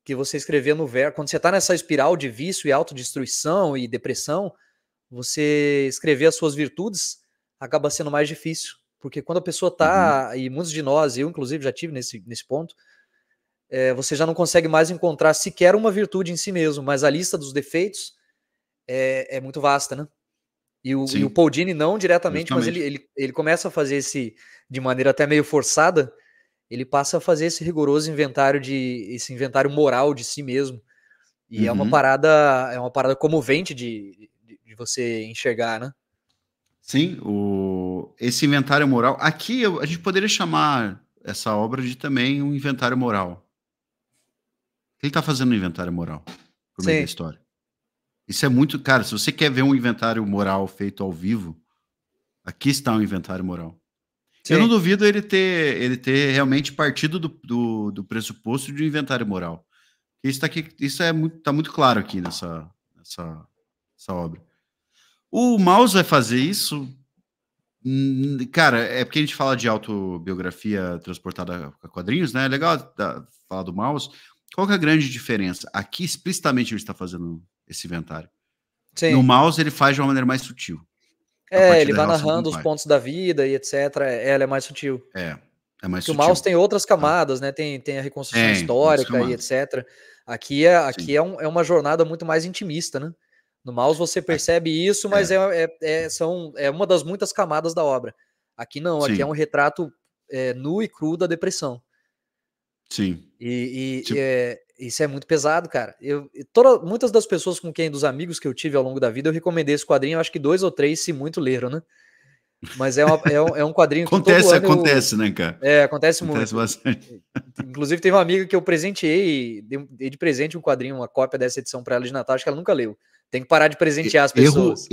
que você escrever no verso, quando você está nessa espiral de vício e autodestruição e depressão, você escrever as suas virtudes acaba sendo mais difícil. Porque quando a pessoa uhum, tá, e muitos de nós, eu inclusive já tive nesse ponto, você já não consegue mais encontrar sequer uma virtude em si mesmo, mas a lista dos defeitos é muito vasta, né? E o sim, Paul Dini não diretamente, mas justamente. ele começa a fazer de maneira até meio forçada, ele passa a fazer esse inventário moral de si mesmo. E Uhum. é uma parada comovente de você enxergar, né? Sim, esse inventário moral. Aqui a gente poderia chamar essa obra de também um inventário moral. Ele está fazendo um inventário moral por meio da Sim, história. Isso é muito. Cara, se você quer ver um inventário moral feito ao vivo, aqui está um inventário moral. Eu não sim. duvido ele ter realmente partido do pressuposto de um inventário moral. Isso tá aqui, isso tá muito claro aqui nessa obra. O Maus vai fazer isso. Cara, é porque a gente fala de autobiografia transportada a quadrinhos, né? É legal falar do Maus. Qual que é a grande diferença? Aqui, explicitamente, ele está fazendo esse inventário. No Sim. Maus, ele faz de uma maneira mais sutil, a partir Ele da vai relação com o narrando os pai. pontos da vida e etc. Ela é mais sutil. É mais Que o Maus sutil. tem outras Tá? camadas, né? Tem a reconstrução Tem outras histórica e camadas. etc. Sim. É uma jornada muito mais intimista, né? No Maus você A- percebe isso, mas É, é uma das muitas camadas da obra. Aqui não, aqui é um sim, retrato nu e cru da depressão. sim. Tipo, Isso é muito pesado, cara. Muitas das pessoas dos amigos que eu tive ao longo da vida, eu recomendei esse quadrinho, eu acho que 2 ou 3, se muito, leram, né? Mas é um quadrinho que todo acontece, ano acontece, né, cara? acontece Acontece muito. bastante. Inclusive, teve uma amiga que eu presenteei, dei de presente um quadrinho, uma cópia dessa edição pra ela de Natal, acho que ela nunca leu. Tem que parar de presentear as pessoas.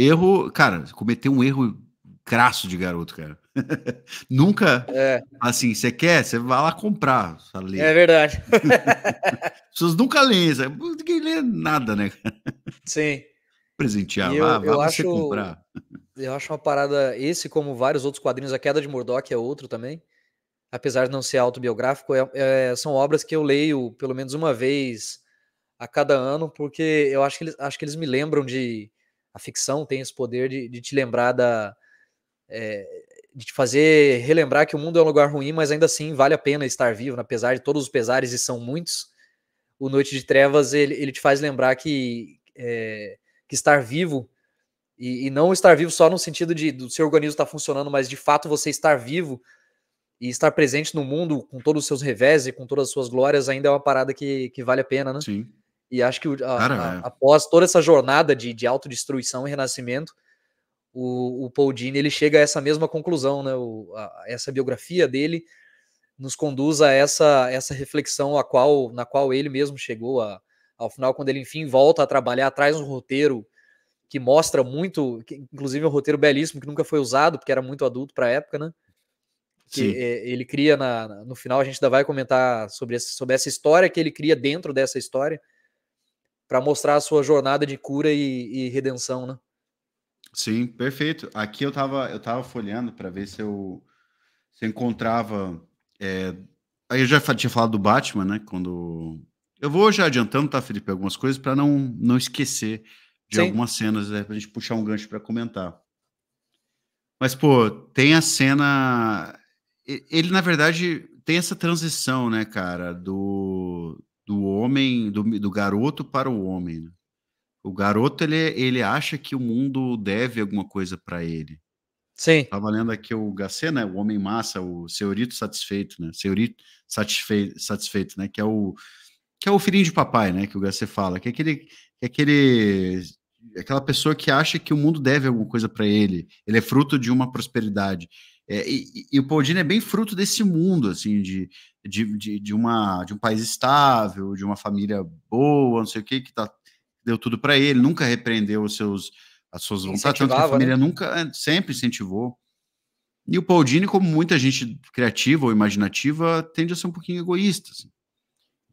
Cara, cometeu um erro crasso de garoto, cara. Nunca, É, assim, você quer, você vai lá comprar, pra é ler. verdade. As pessoas nunca leem, sabe? Ninguém lê nada, né? Sim. Presentear, E vá você comprar. eu acho uma parada, esse como vários outros quadrinhos, A Queda de Murdoch é outro também, apesar de não ser autobiográfico, são obras que eu leio pelo menos uma vez a cada ano, porque eu acho que eles me lembram a ficção tem esse poder de te lembrar de te fazer relembrar que o mundo é um lugar ruim, mas ainda assim vale a pena estar vivo, apesar de todos os pesares, e são muitos. O Noite de Trevas, ele te faz lembrar que estar vivo, e não estar vivo só no sentido do seu organismo estar funcionando, mas de fato você estar vivo e estar presente no mundo com todos os seus revés e com todas as suas glórias ainda é uma parada que vale a pena, né? Sim. E acho que Cara, após toda essa jornada de autodestruição e renascimento, o Paul Dini, ele chega a essa mesma conclusão, né? Essa biografia dele nos conduz a essa reflexão na qual ele mesmo chegou ao final, quando ele enfim volta a trabalhar, traz um roteiro que mostra muito, inclusive um roteiro belíssimo que nunca foi usado, porque era muito adulto para a época, né? Que ele cria no final, a gente ainda vai comentar sobre essa história que ele cria dentro dessa história, para mostrar a sua jornada de cura e redenção, né? Sim, perfeito. Aqui eu tava folheando para ver se eu encontrava. Aí eu já tinha falado do Batman, né? Quando eu vou já adiantando, tá, Felipe, algumas coisas para não esquecer de Sim. algumas cenas, pra gente puxar um gancho para comentar. Mas, pô, tem a cena. Ele, na verdade, tem essa transição, né, cara, do homem, do garoto para o homem, né? O garoto, ele acha que o mundo deve alguma coisa para ele. Sim. Tava lendo aqui o Gacé, né, o homem massa, o Senhorito Satisfeito, né, Senhorito Satisfeito, né, que é o filhinho de papai, né, que o Gacé fala, que é aquela pessoa que acha que o mundo deve alguma coisa para ele, ele é fruto de uma prosperidade. E o Paul Dini é bem fruto desse mundo, assim, de um país estável, de uma família boa, não sei o que deu tudo para ele, nunca repreendeu as suas vontades, tanto que a família, né, nunca, sempre incentivou. E o Paul Dini, como muita gente criativa ou imaginativa, tende a ser um pouquinho egoísta, assim.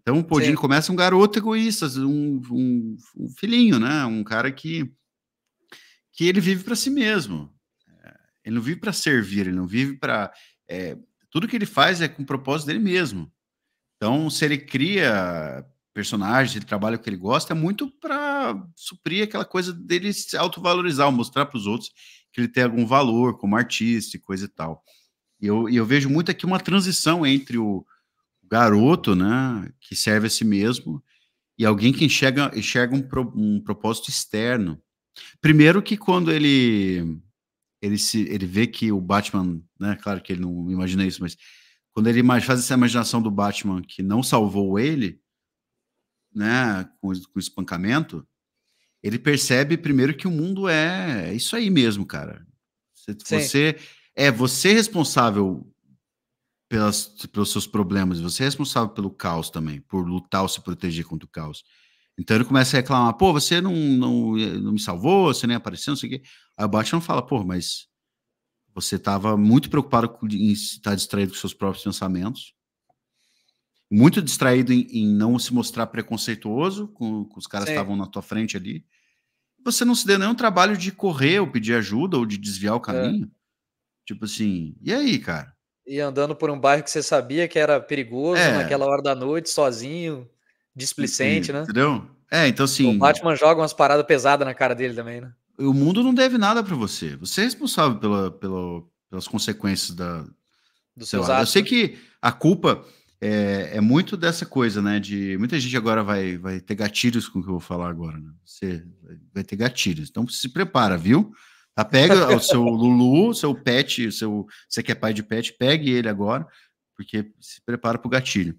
Então o Paul Dini começa um garoto egoísta, um filhinho, né? Um cara que ele vive para si mesmo. Ele não vive para servir, ele não vive para... tudo que ele faz é com o propósito dele mesmo. Então, se ele cria personagens, ele trabalha o que ele gosta, é muito para suprir aquela coisa dele se autovalorizar, mostrar para os outros que ele tem algum valor como artista e coisa e tal. E eu vejo muito aqui uma transição entre o garoto, né, que serve a si mesmo, e alguém que enxerga um propósito externo. Primeiro que quando ele vê que o Batman, né, claro que ele não imagina isso, mas quando ele faz essa imaginação do Batman que não salvou ele, né, com o espancamento, ele percebe primeiro que o mundo é isso aí mesmo, cara. Você é responsável pelos seus problemas, você é responsável pelo caos também, por lutar ou se proteger contra o caos. Então ele começa a reclamar, pô, você não me salvou, você nem apareceu, não sei o quê. Aí o Batman fala, pô, mas você estava muito preocupado em estar distraído com seus próprios pensamentos, muito distraído em não se mostrar preconceituoso com os caras que estavam na tua frente ali. Você não se deu nenhum trabalho de correr ou pedir ajuda ou de desviar o caminho. Tipo assim, e aí, cara? E andando por um bairro que você sabia que era perigoso, naquela hora da noite, sozinho, displicente, né? Entendeu? Então O assim, Batman joga umas paradas pesadas na cara dele também, né? o mundo não deve nada para você. Você é responsável pelas consequências Dos sei seus lá. Eu atos, sei né? que a culpa é muito dessa coisa, né? De muita gente agora vai ter gatilhos com o que eu vou falar agora, né? Você vai ter gatilhos. Então se prepara, viu? Tá, pega o seu Lulu, seu pet, você que é pai de pet, pegue ele agora, porque se prepara para o gatilho.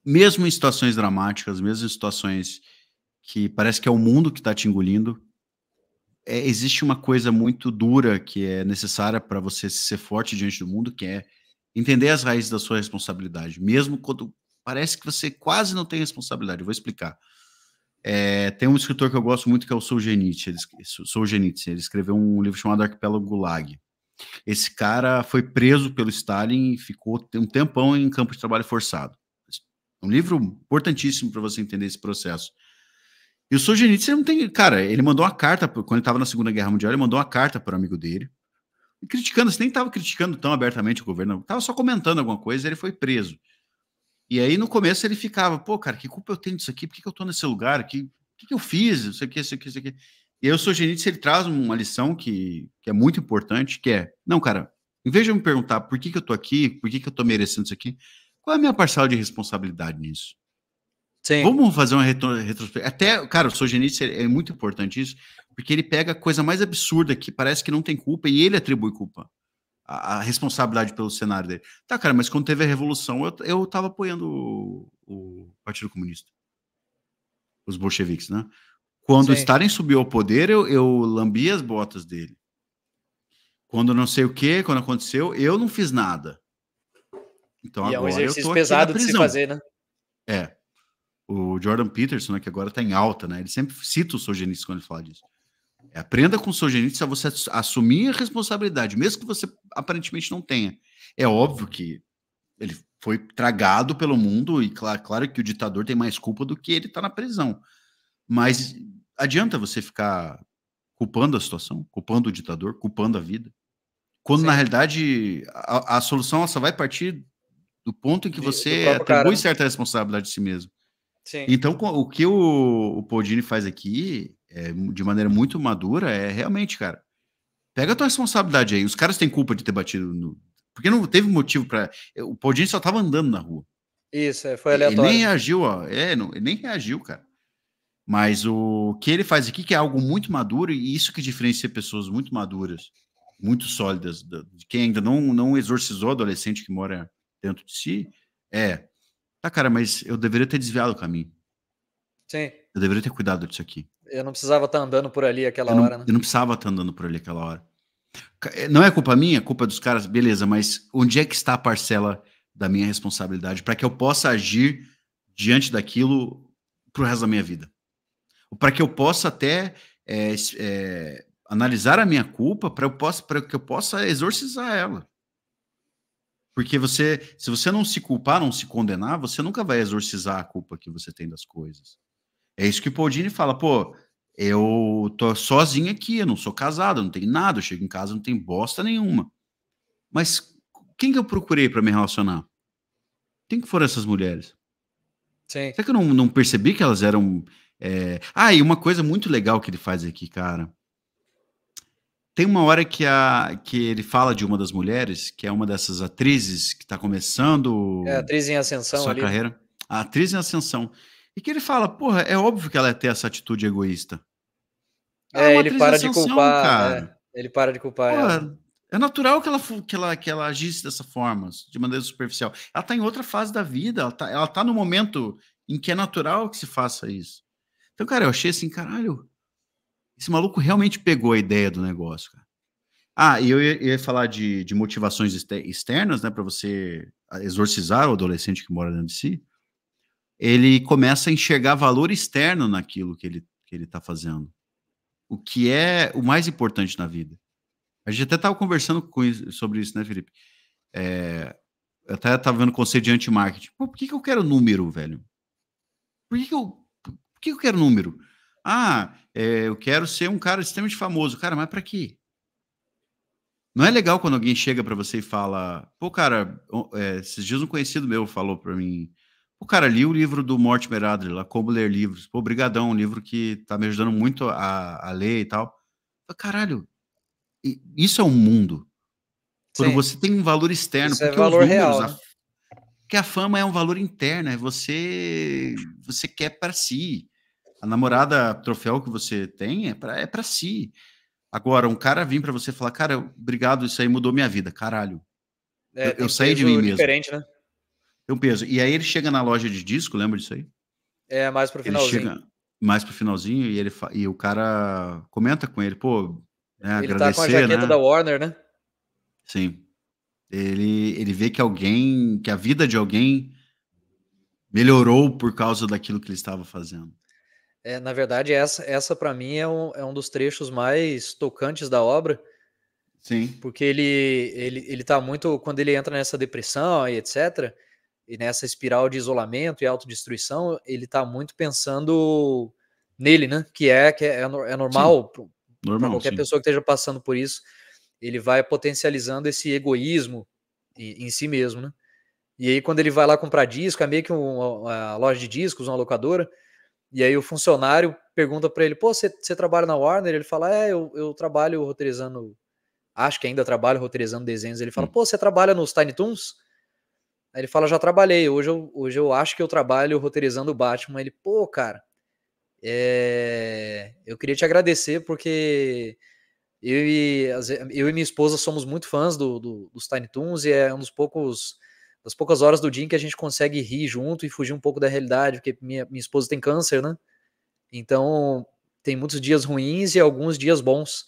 Mesmo em situações dramáticas, mesmo em situações que parece que é o mundo que está te engolindo, existe uma coisa muito dura que é necessária para você ser forte diante do mundo, que é entender as raízes da sua responsabilidade, mesmo quando parece que você quase não tem responsabilidade. Eu vou explicar. Tem um escritor que eu gosto muito que é o Solzhenitsyn. Ele escreveu um livro chamado Arquipélago Gulag. Esse cara foi preso pelo Stalin e ficou um tempão em campo de trabalho forçado. Um livro importantíssimo para você entender esse processo. E o Solzhenitsyn não tem... Cara, ele mandou uma carta, quando ele estava na Segunda Guerra Mundial, ele mandou uma carta para o amigo dele, criticando, você nem estava criticando tão abertamente o governo, estava só comentando alguma coisa, ele foi preso. E aí, no começo, ele ficava, pô, cara, que culpa eu tenho disso aqui? Por que eu tô nesse lugar? O que eu fiz? Isso aqui. E aí o Solzhenitsyn, ele traz uma lição que é muito importante, que é, não, cara, em vez de eu me perguntar por que eu tô aqui, por que eu tô merecendo isso aqui, qual é a minha parcela de responsabilidade nisso? Sim. Vamos fazer uma retrospectiva. Até, cara, o Solzhenitsyn é muito importante isso, porque ele pega a coisa mais absurda que parece que não tem culpa e ele atribui culpa, a responsabilidade pelo cenário dele. Tá, cara, mas quando teve a revolução, eu tava apoiando o Partido Comunista, os bolcheviques, né? Quando o Sim. Stalin subiu ao poder, eu lambi as botas dele. Quando não sei o que, quando aconteceu, eu não fiz nada. Então E é um agora eu exercício tô aqui na pesado de se prisão. fazer, né? É. O Jordan Peterson, né, que agora tá em alta, né? Ele sempre cita o Solzhenitsyn quando ele fala disso. Aprenda com o Solzhenitsyn a você assumir a responsabilidade, mesmo que você aparentemente não tenha. É óbvio que ele foi tragado pelo mundo e claro que o ditador tem mais culpa do que ele tá na prisão. Mas adianta você ficar culpando a situação, culpando o ditador, culpando a vida, quando na Sim. realidade a solução ela só vai partir do ponto em que Do você próprio cara, atribui né? certa responsabilidade de si mesmo. Sim. Então, o que o Podini faz aqui, de maneira muito madura, é realmente, cara, pega a tua responsabilidade aí. Os caras têm culpa de ter batido no. Porque não teve motivo para. O Podini só tava andando na rua. Isso, foi Ele nem aleatório. reagiu, ó. Ele nem reagiu, cara. Mas o que ele faz aqui, que é algo muito maduro, e isso que diferencia pessoas muito maduras, muito sólidas, de quem ainda não exorcizou o adolescente que mora dentro de si, tá, cara, mas eu deveria ter desviado o caminho. Sim. Eu deveria ter cuidado disso aqui. Eu não precisava estar andando por ali aquela hora, né? Eu não precisava estar andando por ali aquela hora. Não é culpa minha, é culpa dos caras, beleza, mas onde é que está a parcela da minha responsabilidade para que eu possa agir diante daquilo pro resto da minha vida? Ou para que eu possa até analisar a minha culpa para que eu possa exorcizar ela. Porque se você não se culpar, não se condenar, você nunca vai exorcizar a culpa que você tem das coisas. É isso que o Podini fala, pô, eu tô sozinho aqui, eu não sou casado, eu não tenho nada, eu chego em casa, não tem bosta nenhuma. Mas quem que eu procurei para me relacionar? Quem que foram essas mulheres? Sim. Será que eu não percebi que elas eram... e uma coisa muito legal que ele faz aqui, cara. Tem uma hora que ele fala de uma das mulheres, que é uma dessas atrizes que tá É, começando atriz em a ascensão sua ali, né? carreira. A atriz em ascensão. E que ele fala, porra, é óbvio que ela ia ter essa atitude egoísta. Ela é É, uma ele atriz em para de ascensão, culpar, cara. ele para de culpar ela, né? Porra, é natural que ela agisse dessa forma, de maneira superficial. Ela tá em outra fase da vida, ela tá no momento em que é natural que se faça isso. Então, cara, eu achei assim, caralho, esse maluco realmente pegou a ideia do negócio, cara. E eu ia falar de motivações externas, né, para você exorcizar o adolescente que mora dentro de si. Ele começa a enxergar valor externo naquilo que ele tá fazendo. O que é o mais importante na vida. A gente até estava conversando sobre isso, né, Felipe? Eu até estava vendo o conceito de anti-marketing. Pô, por que eu quero número, velho? Por que eu quero número? Eu quero ser um cara extremamente famoso. Cara, mas para quê? Não é legal quando alguém chega para você e fala, pô, cara, esses dias um conhecido meu falou para mim, pô, cara, li o livro do Mortimer Adler, lá, Como Ler Livros. Pô, brigadão, um livro que tá me ajudando muito a ler e tal. Caralho, isso é um mundo. Quando Sim. você tem um valor externo, Isso é porque os valor números, real, né? porque a fama é um valor interno, você quer para si. A namorada troféu que você tem é para si. Agora, um cara vir para você e falar, cara, obrigado, isso aí mudou minha vida, caralho. É, Eu tem saí de mim peso mesmo. diferente, né? Tem um peso. E aí ele chega na loja de disco, lembra disso aí? É, mais pro Ele finalzinho. chega mais pro finalzinho e o cara comenta com ele, pô, né, Ele tá com a agradecer, jaqueta né? da Warner, né? Sim. Ele vê que a vida de alguém melhorou por causa daquilo que ele estava fazendo. É, na verdade, essa para mim é um dos trechos mais tocantes da obra, Sim. porque ele tá muito, quando ele entra nessa depressão e etc., e nessa espiral de isolamento e autodestruição, ele tá muito pensando nele, né? É Sim. normal para Normal, qualquer sim. pessoa que esteja passando por isso, ele vai potencializando esse egoísmo em si mesmo, né? E aí, quando ele vai lá comprar disco, é meio que uma loja de discos, uma locadora, E aí o funcionário pergunta para ele, pô, você trabalha na Warner? Ele fala, eu trabalho roteirizando, acho que ainda trabalho roteirizando desenhos. Ele fala, pô, você trabalha nos Tiny Toons? Aí ele fala, já trabalhei, hoje eu acho que eu trabalho roteirizando o Batman. Ele, pô, cara, eu queria te agradecer porque eu e minha esposa somos muito fãs dos Tiny Toons e é um das poucas horas do dia em que a gente consegue rir junto e fugir um pouco da realidade, porque minha esposa tem câncer, né? Então tem muitos dias ruins e alguns dias bons.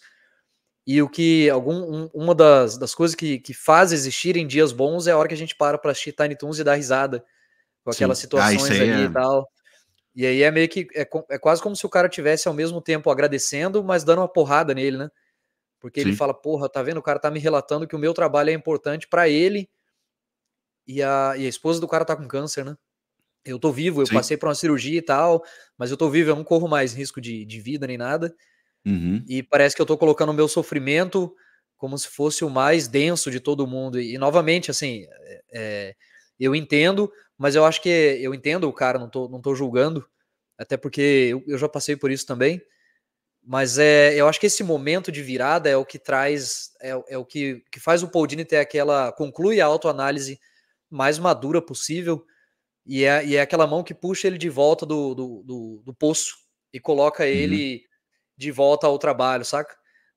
E uma das coisas que faz existirem dias bons é a hora que a gente para assistir Tiny Toons e dar risada com aquelas Sim. Isso situações aí ali é. e tal. E aí é meio que é quase como se o cara tivesse ao mesmo tempo agradecendo, mas dando uma porrada nele, né? Porque ele Sim. fala, porra, tá vendo? O cara tá me relatando que o meu trabalho é importante pra ele e a esposa do cara tá com câncer, né? Eu tô vivo, eu Sim. passei por uma cirurgia e tal, mas eu tô vivo, eu não corro mais risco de vida nem nada. Uhum. E parece que eu tô colocando o meu sofrimento como se fosse o mais denso de todo mundo. E novamente, assim, eu entendo, mas eu acho que eu entendo o cara, não tô julgando, até porque eu já passei por isso também. Mas eu acho que esse momento de virada é o que traz, é o que faz o Paul Dini ter conclui a autoanálise mais madura possível, e é aquela mão que puxa ele de volta do poço e coloca Uhum. ele de volta ao trabalho, saca?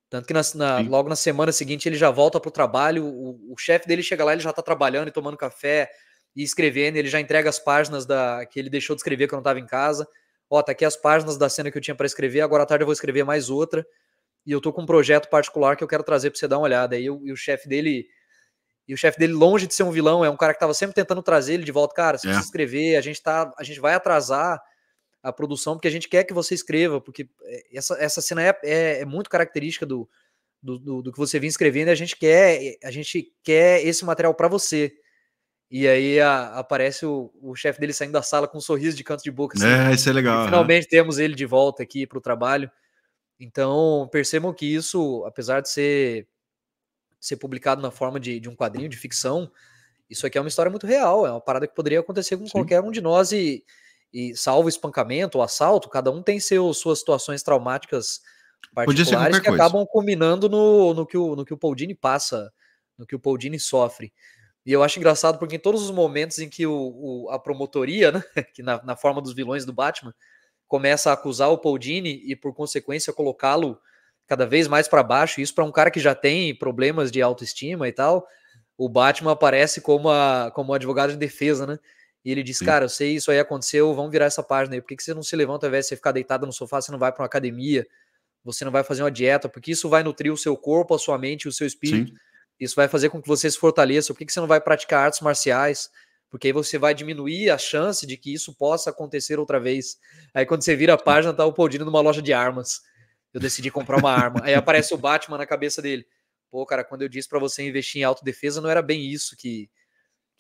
Tanto que Sim. logo na semana seguinte ele já volta pro trabalho, o chefe dele chega lá, ele já tá trabalhando e tomando café e escrevendo, ele já entrega as páginas que ele deixou de escrever quando tava em casa. Ó, tá aqui as páginas da cena que eu tinha para escrever, agora à tarde eu vou escrever mais outra, e eu tô com um projeto particular que eu quero trazer para você dar uma olhada. E o chefe dele, longe de ser um vilão, é um cara que tava sempre tentando trazer ele de volta. Cara, você É. precisa escrever, a gente vai atrasar a produção porque a gente quer que você escreva, porque essa cena é muito característica do que você vem escrevendo, e a gente quer esse material para você. E aí aparece o chefe dele saindo da sala com um sorriso de canto de boca, assim, Isso é porque legal. Aham. finalmente temos ele de volta aqui para o trabalho. Então, percebam que isso, apesar de ser publicado na forma de um quadrinho de ficção, isso aqui é uma história muito real, é uma parada que poderia acontecer com Sim. qualquer um de nós e salvo espancamento ou assalto, cada um tem suas situações traumáticas Podia ser particulares qualquer que coisa. acabam culminando no que o Paul Dini passa, no que o Paul Dini sofre. E eu acho engraçado porque em todos os momentos em que a promotoria, né, que na forma dos vilões do Batman, começa a acusar o Paul Dini e, por consequência, colocá-lo cada vez mais para baixo, isso para um cara que já tem problemas de autoestima e tal, o Batman aparece como advogado de defesa, né? E ele diz, Sim. cara, eu sei, isso aí aconteceu, vamos virar essa página aí, por que você não se levanta ao invés de você ficar deitado no sofá, você não vai para uma academia, você não vai fazer uma dieta, porque isso vai nutrir o seu corpo, a sua mente e o seu espírito, Sim. isso vai fazer com que você se fortaleça, por que você não vai praticar artes marciais? Porque aí você vai diminuir a chance de que isso possa acontecer outra vez. Aí quando você vira a Sim. página, tá o Paul Dini numa loja de armas. Eu decidi comprar uma arma. Aí aparece o Batman na cabeça dele. Pô, cara, quando eu disse para você investir em autodefesa, não era bem isso que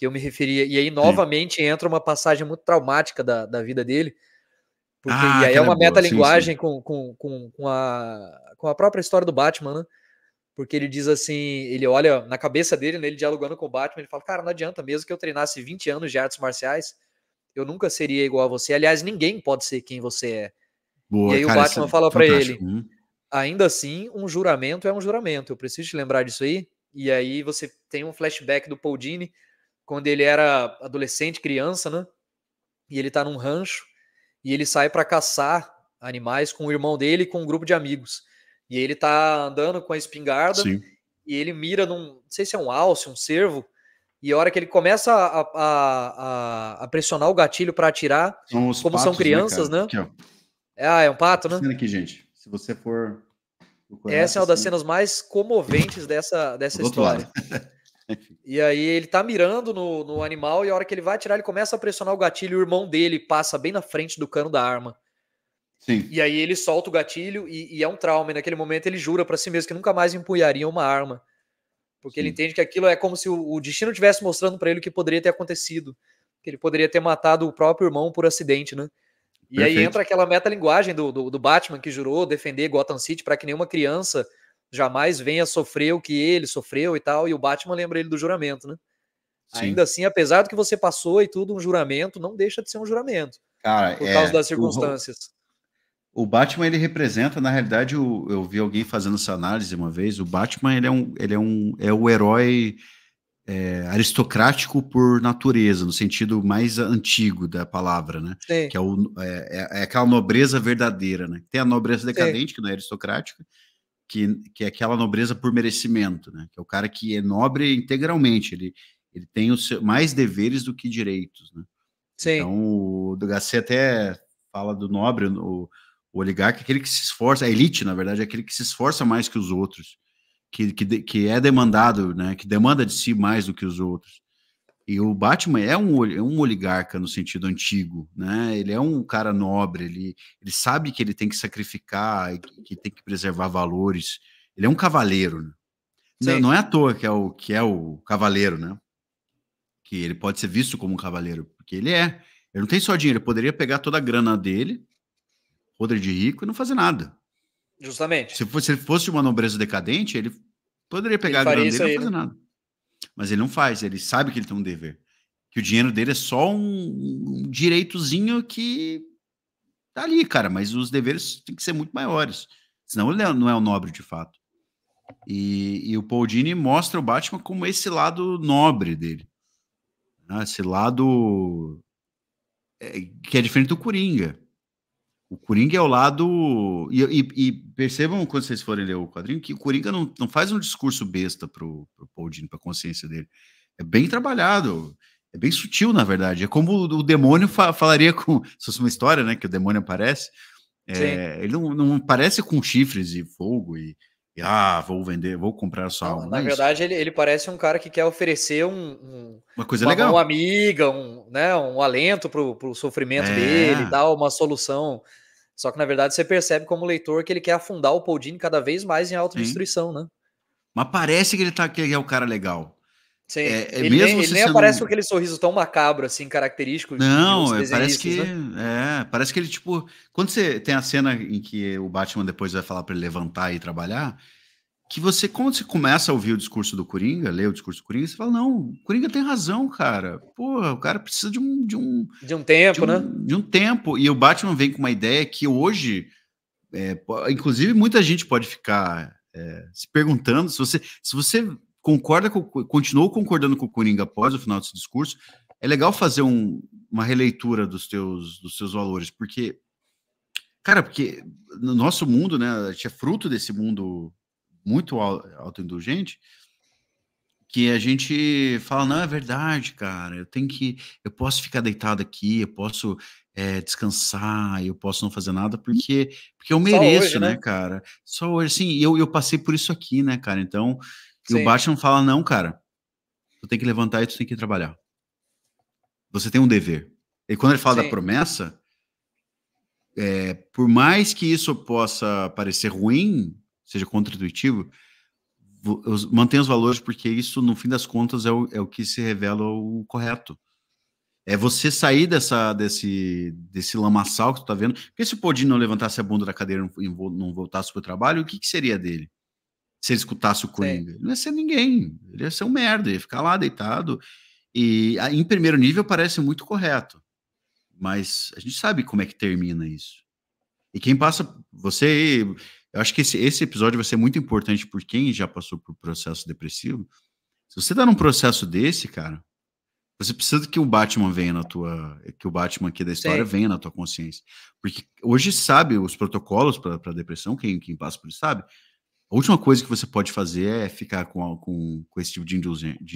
eu me referia. E aí, Sim. novamente, entra uma passagem muito traumática da vida dele, porque e Ah, aí é aquela é uma boa. Sim, sim. metalinguagem com a própria história do Batman, né? Porque ele diz assim, ele olha na cabeça dele, né, ele dialogando com o Batman, ele fala, cara, não adianta, mesmo que eu treinasse 20 anos de artes marciais, eu nunca seria igual a você. Aliás, ninguém pode ser quem você é. E Boa. aí o Cara, isso é Batman fala para fantástico. ele, Uhum. ainda assim, um juramento é um juramento. Eu preciso te lembrar disso aí. E aí você tem um flashback do Paul Dini, quando ele era adolescente, criança, né? E ele tá num rancho, e ele sai para caçar animais com o irmão dele e com um grupo de amigos. E ele tá andando com a espingarda, Sim. e ele mira não sei se é um alce, um cervo, e a hora que ele começa a pressionar o gatilho para atirar, São os como são patos, né, crianças, cara? né? Aqui, ó. É um pato, né? Cena aqui, gente. Se você for procurar Essa é essa uma das cena. cenas mais comoventes Do dessa outro lado. história. E aí ele tá mirando no animal e a hora que ele vai atirar, ele começa a pressionar o gatilho e o irmão dele passa bem na frente do cano da arma. Sim. E aí ele solta o gatilho e é um trauma. E naquele momento ele jura pra si mesmo que nunca mais empunharia uma arma. Porque ele Sim. entende que aquilo é como se o destino estivesse mostrando pra ele o que poderia ter acontecido. Que ele poderia ter matado o próprio irmão por acidente, né? E aí Perfeito. entra aquela metalinguagem do Batman que jurou defender Gotham City para que nenhuma criança jamais venha sofrer o que ele sofreu e tal. E o Batman lembra ele do juramento, né? Ainda Sim. assim, apesar do que você passou e tudo, um juramento não deixa de ser um juramento. Cara, por causa das circunstâncias. o Batman, ele representa, na realidade, eu vi alguém fazendo essa análise uma vez, o Batman, é o herói aristocrático por natureza, no sentido mais antigo da palavra, né? Sim, Que é aquela nobreza verdadeira, né? Tem a nobreza sim, decadente, que não é aristocrática, que é aquela nobreza por merecimento, né? Que é o cara que é nobre integralmente, ele tem mais deveres do que direitos, né? sim, Então, o do Gasset até fala do nobre, o oligarca, aquele que se esforça, a elite, na verdade, é aquele que se esforça mais que os outros, que é demandado, né? Que demanda de si mais do que os outros. E o Batman é um oligarca no sentido antigo, né? Ele é um cara nobre, ele sabe que ele tem que sacrificar, que tem que preservar valores. Ele é um cavaleiro, né? Não, sim. não é à toa que é o cavaleiro, né? Que ele pode ser visto como um cavaleiro, porque ele é. Ele não tem só dinheiro, ele poderia pegar toda a grana dele, podre de rico, e não fazer nada. Justamente. Se ele fosse de uma nobreza decadente, ele poderia Ele pegar a faria grana dele isso e não aí, fazer né? nada. Mas ele não faz, ele sabe que ele tem um dever. Que o dinheiro dele é só um direitozinho que tá ali, cara, mas os deveres têm que ser muito maiores. Senão ele não é um nobre de fato. E o Paul Dini mostra o Batman como esse lado nobre dele. Né? Esse lado que é diferente do Coringa. O Coringa é o lado. E percebam quando vocês forem ler o quadrinho que o Coringa não faz um discurso besta pro Paul Dini, pra consciência dele. É bem trabalhado. É bem sutil, na verdade. É como o demônio falaria com. Se fosse uma história, né? Que o demônio aparece. Sim. Ele não parece com chifres e fogo vou vender, vou comprar a sua Não, alma. Não na é isso. verdade, ele parece um cara que quer oferecer Uma coisa uma mão legal. amiga, né, um alento pro sofrimento dele e É, tal, uma solução. Só que, na verdade, você percebe como leitor que ele quer afundar o Paul Dini cada vez mais em sim. autodestruição, né? Mas parece que ele é o cara legal. Sim, ele nem, Mesmo ele você nem aparece com sendo. aquele sorriso tão macabro, assim, característico de outros Não, desenhistas, né? parece que ele, tipo, quando você tem a cena em que o Batman depois vai falar para ele levantar e trabalhar, quando você começa a ouvir o discurso do Coringa, ler o discurso do Coringa, você fala, não, o Coringa tem razão, cara. Porra, o cara precisa De um tempo, né? de um tempo. E o Batman vem com uma ideia que hoje, inclusive, muita gente pode ficar se perguntando se você continuou concordando com o Coringa após o final desse discurso, é legal fazer uma releitura dos seus valores, porque, cara, porque no nosso mundo, né, a gente é fruto desse mundo muito autoindulgente, que a gente fala, não, é verdade, cara, eu posso ficar deitado aqui, eu posso descansar, eu posso não fazer nada, porque eu Só hoje, mereço, né, né? cara? Só hoje, assim, eu passei por isso aqui, né, cara? Então, e o Sim, Batman fala, não, cara, tu tem que levantar e tu tem que ir trabalhar. Você tem um dever. E quando ele fala da sim, promessa, por mais que isso possa parecer ruim, seja contra-intuitivo, mantenha os valores, porque isso, no fim das contas, é o que se revela o correto. É você sair desse lamaçal que tu tá vendo. Porque se o Podinho não levantasse a bunda da cadeira e não voltasse pro trabalho, o que seria dele? Se ele escutasse o sim, Coringa? Ele não ia ser ninguém. Ele ia ser um merda, ia ficar lá deitado. E em primeiro nível parece muito correto. Mas a gente sabe como é que termina isso. E quem passa, eu acho que esse episódio vai ser muito importante por quem já passou por processo depressivo. Se você tá num processo desse, cara, você precisa que o Batman venha que o Batman aqui da história sim. venha na tua consciência. Porque hoje sabe os protocolos para depressão, quem passa por isso sabe. A última coisa que você pode fazer é ficar com esse tipo de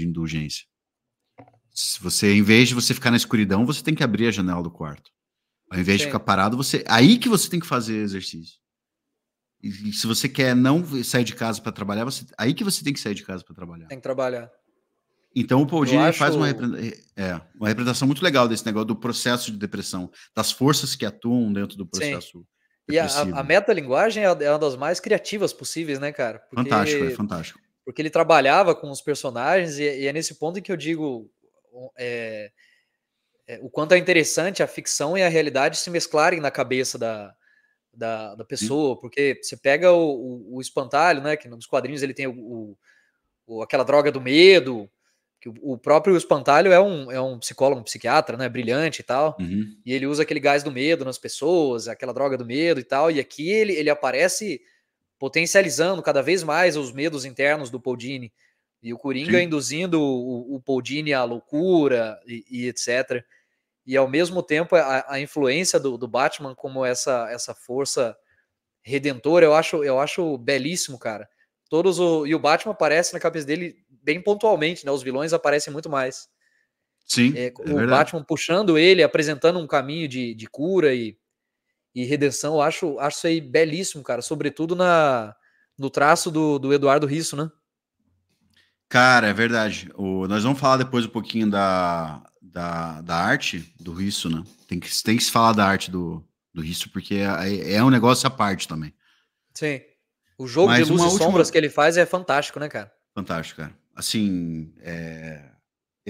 indulgência. Se você, em vez de você ficar na escuridão, você tem que abrir a janela do quarto. Ao invés de ficar Sim, parado, aí que você tem que fazer exercício. E se você quer não sair de casa para trabalhar, aí que você tem que sair de casa para trabalhar. tem que trabalhar. Então o Paul Eu Dini ele faz acho. uma representação muito legal desse negócio do processo de depressão, das forças que atuam dentro do Sim. processo E a depressivo. metalinguagem é uma das mais criativas possíveis, né, cara? Fantástico, é fantástico. Porque ele trabalhava com os personagens e é nesse ponto em que eu digo o quanto é interessante a ficção e a realidade se mesclarem na cabeça da Sim, pessoa, porque você pega o espantalho, né, que nos quadrinhos ele tem aquela droga do medo, O próprio Espantalho é um psicólogo, um psiquiatra, né? Brilhante e tal. Uhum. E ele usa aquele gás do medo nas pessoas, aquela droga do medo e tal. E aqui ele aparece potencializando cada vez mais os medos internos do Paul Dini. E o Coringa Sim. induzindo o Paul Dini à loucura e etc. E ao mesmo tempo a influência do Batman como essa força redentora, eu acho belíssimo, cara. E o Batman aparece na cabeça dele bem pontualmente, né? Os vilões aparecem muito mais. Sim, é O verdade. Batman puxando ele, apresentando um caminho de cura e redenção, eu acho isso aí belíssimo, cara. Sobretudo no traço do Eduardo Risso, né? Cara, é verdade. Nós vamos falar depois um pouquinho da arte do Risso, né? Tem que se falar da arte do Risso, porque é um negócio à parte também. Sim. O jogo de Mas luz uma e sombras última. que ele faz é fantástico, né, cara? Fantástico, cara. Assim, é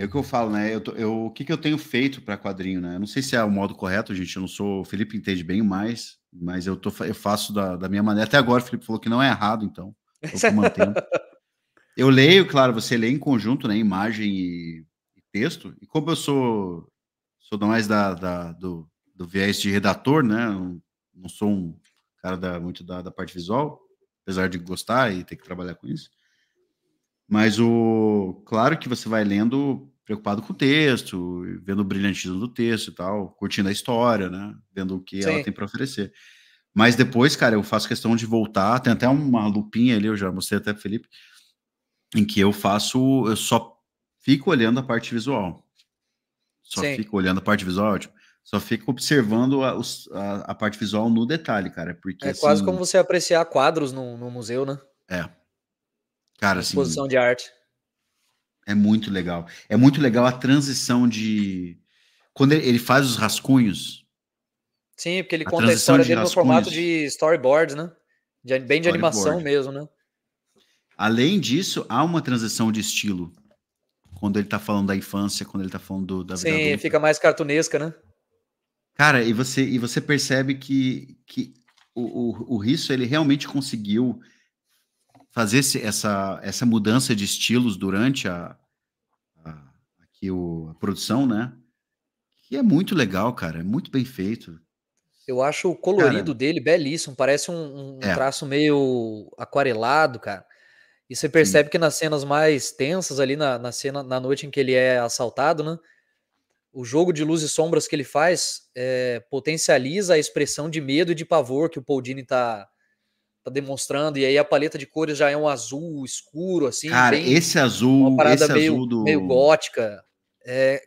o que eu falo, né? O que eu tenho feito para quadrinho, né? Eu não sei se é o modo correto, gente. Eu não sou. O Felipe entende bem mais, mas eu faço da minha maneira. Até agora o Felipe falou que não é errado, então eu tô mantendo. Eu leio, claro, você lê em conjunto, né? Imagem e texto. E como eu sou mais do viés de redator, né? Eu não sou um cara muito da parte visual, apesar de gostar e ter que trabalhar com isso. Mas claro que você vai lendo preocupado com o texto, vendo o brilhantismo do texto e tal, curtindo a história, né? Vendo o que ela Sim. tem para oferecer. Mas depois, cara, eu faço questão de voltar. Tem até uma lupinha ali, eu já mostrei até pro Felipe, em que eu só fico olhando a parte visual. Só Sim. fico olhando a parte visual, tipo, só fico observando a parte visual no detalhe, cara, porque É quase como assim, você apreciar quadros no museu, né? é, cara, Uma assim, exposição de arte. é muito legal. É muito legal a transição quando ele faz os rascunhos, Sim, porque ele a conta a transição história de dele no formato rascunhos, de storyboards, né? Bem de animação storyboard. mesmo, né? Além disso, há uma transição de estilo quando ele tá falando da infância, quando ele tá falando da vida Sim, adulta. fica mais cartunesca, né? Cara, e você percebe que o Risso, ele realmente conseguiu fazer essa mudança de estilos durante aqui a produção, né? Que é muito legal, cara. É muito bem feito. Eu acho o Cara, colorido dele belíssimo, parece um é, traço meio aquarelado, cara. E você sim. percebe que nas cenas mais tensas ali na cena, na noite em que ele é assaltado, né? O jogo de luz e sombras que ele faz potencializa a expressão de medo e de pavor que o Paul Dini tá demonstrando. E aí a paleta de cores já é um azul escuro, assim, Cara, bem uma parada esse azul meio do. gótica.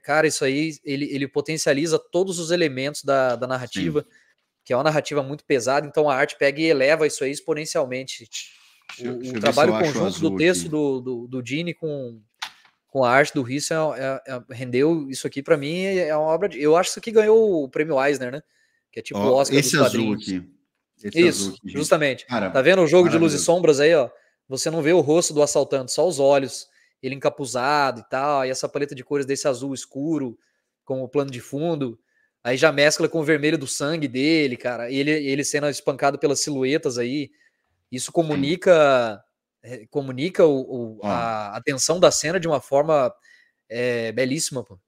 Cara, isso aí ele potencializa todos os elementos da Sim. narrativa, que é uma narrativa muito pesada, então a arte pega e eleva isso aí exponencialmente. Deixa O eu ver se trabalho eu acho o conjunto do azul texto aqui. do Dini com a arte do Risso rendeu isso aqui pra mim, é uma obra de. Eu acho que isso aqui ganhou o prêmio Eisner, né? Que é tipo o Ó, Oscar dos esse azul quadrinhos. aqui. Esse azul Isso, aqui, gente. justamente. Tá Cara, vendo o jogo de luz e maravilhoso. sombras aí, ó? Você não vê o rosto do assaltante, só os olhos, ele encapuzado e tal, e essa paleta de cores desse azul escuro com o plano de fundo. Aí já mescla com o vermelho do sangue dele, cara. E ele sendo espancado pelas silhuetas aí. Isso Sim. comunica Ó, a tensão da cena de uma forma belíssima, pô.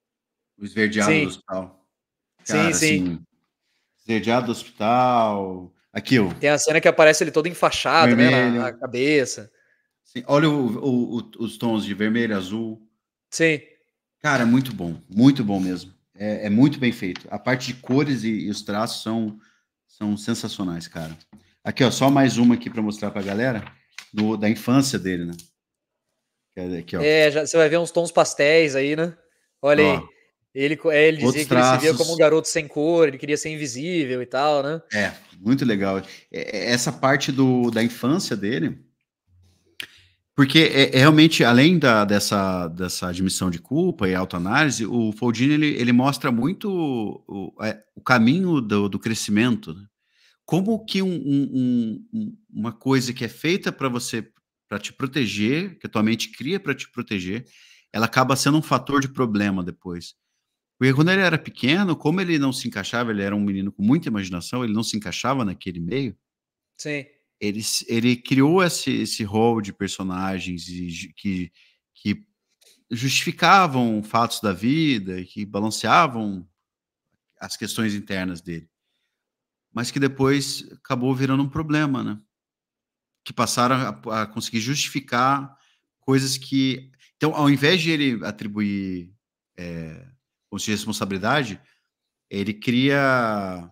o esverdeado do Sim, hospital. sim, Cara, sim. assim, esverdeado do hospital. Aqui, ó. Tem a cena que aparece ele todo enfaixado, né, na Vermelho. cabeça. Sim, olha os tons de vermelho, azul. Sim. Cara, muito bom mesmo. É muito bem feito. A parte de cores e os traços são sensacionais, cara. Aqui, ó, só mais uma aqui para mostrar pra galera da infância dele, né? Aqui, ó. Você vai ver uns tons pastéis aí, né? Olha Ó, aí. Ele dizia outros que ele se via como um traços. garoto sem cor, ele queria ser invisível e tal, né? Muito legal. Essa parte da infância dele, porque realmente, além dessa admissão de culpa e autoanálise, o Foldini, ele mostra muito o caminho do crescimento, né? Como que uma coisa que é feita para você, para te proteger, que a tua mente cria para te proteger, ela acaba sendo um fator de problema depois. Porque quando ele era pequeno, como ele não se encaixava, ele era um menino com muita imaginação, ele não se encaixava naquele meio, Sim. ele criou esse rol de personagens que justificavam fatos da vida e que balanceavam as questões internas dele, mas que depois acabou virando um problema, né? Que passaram a conseguir justificar coisas que... Então, ao invés de ele atribuir responsabilidade, ele cria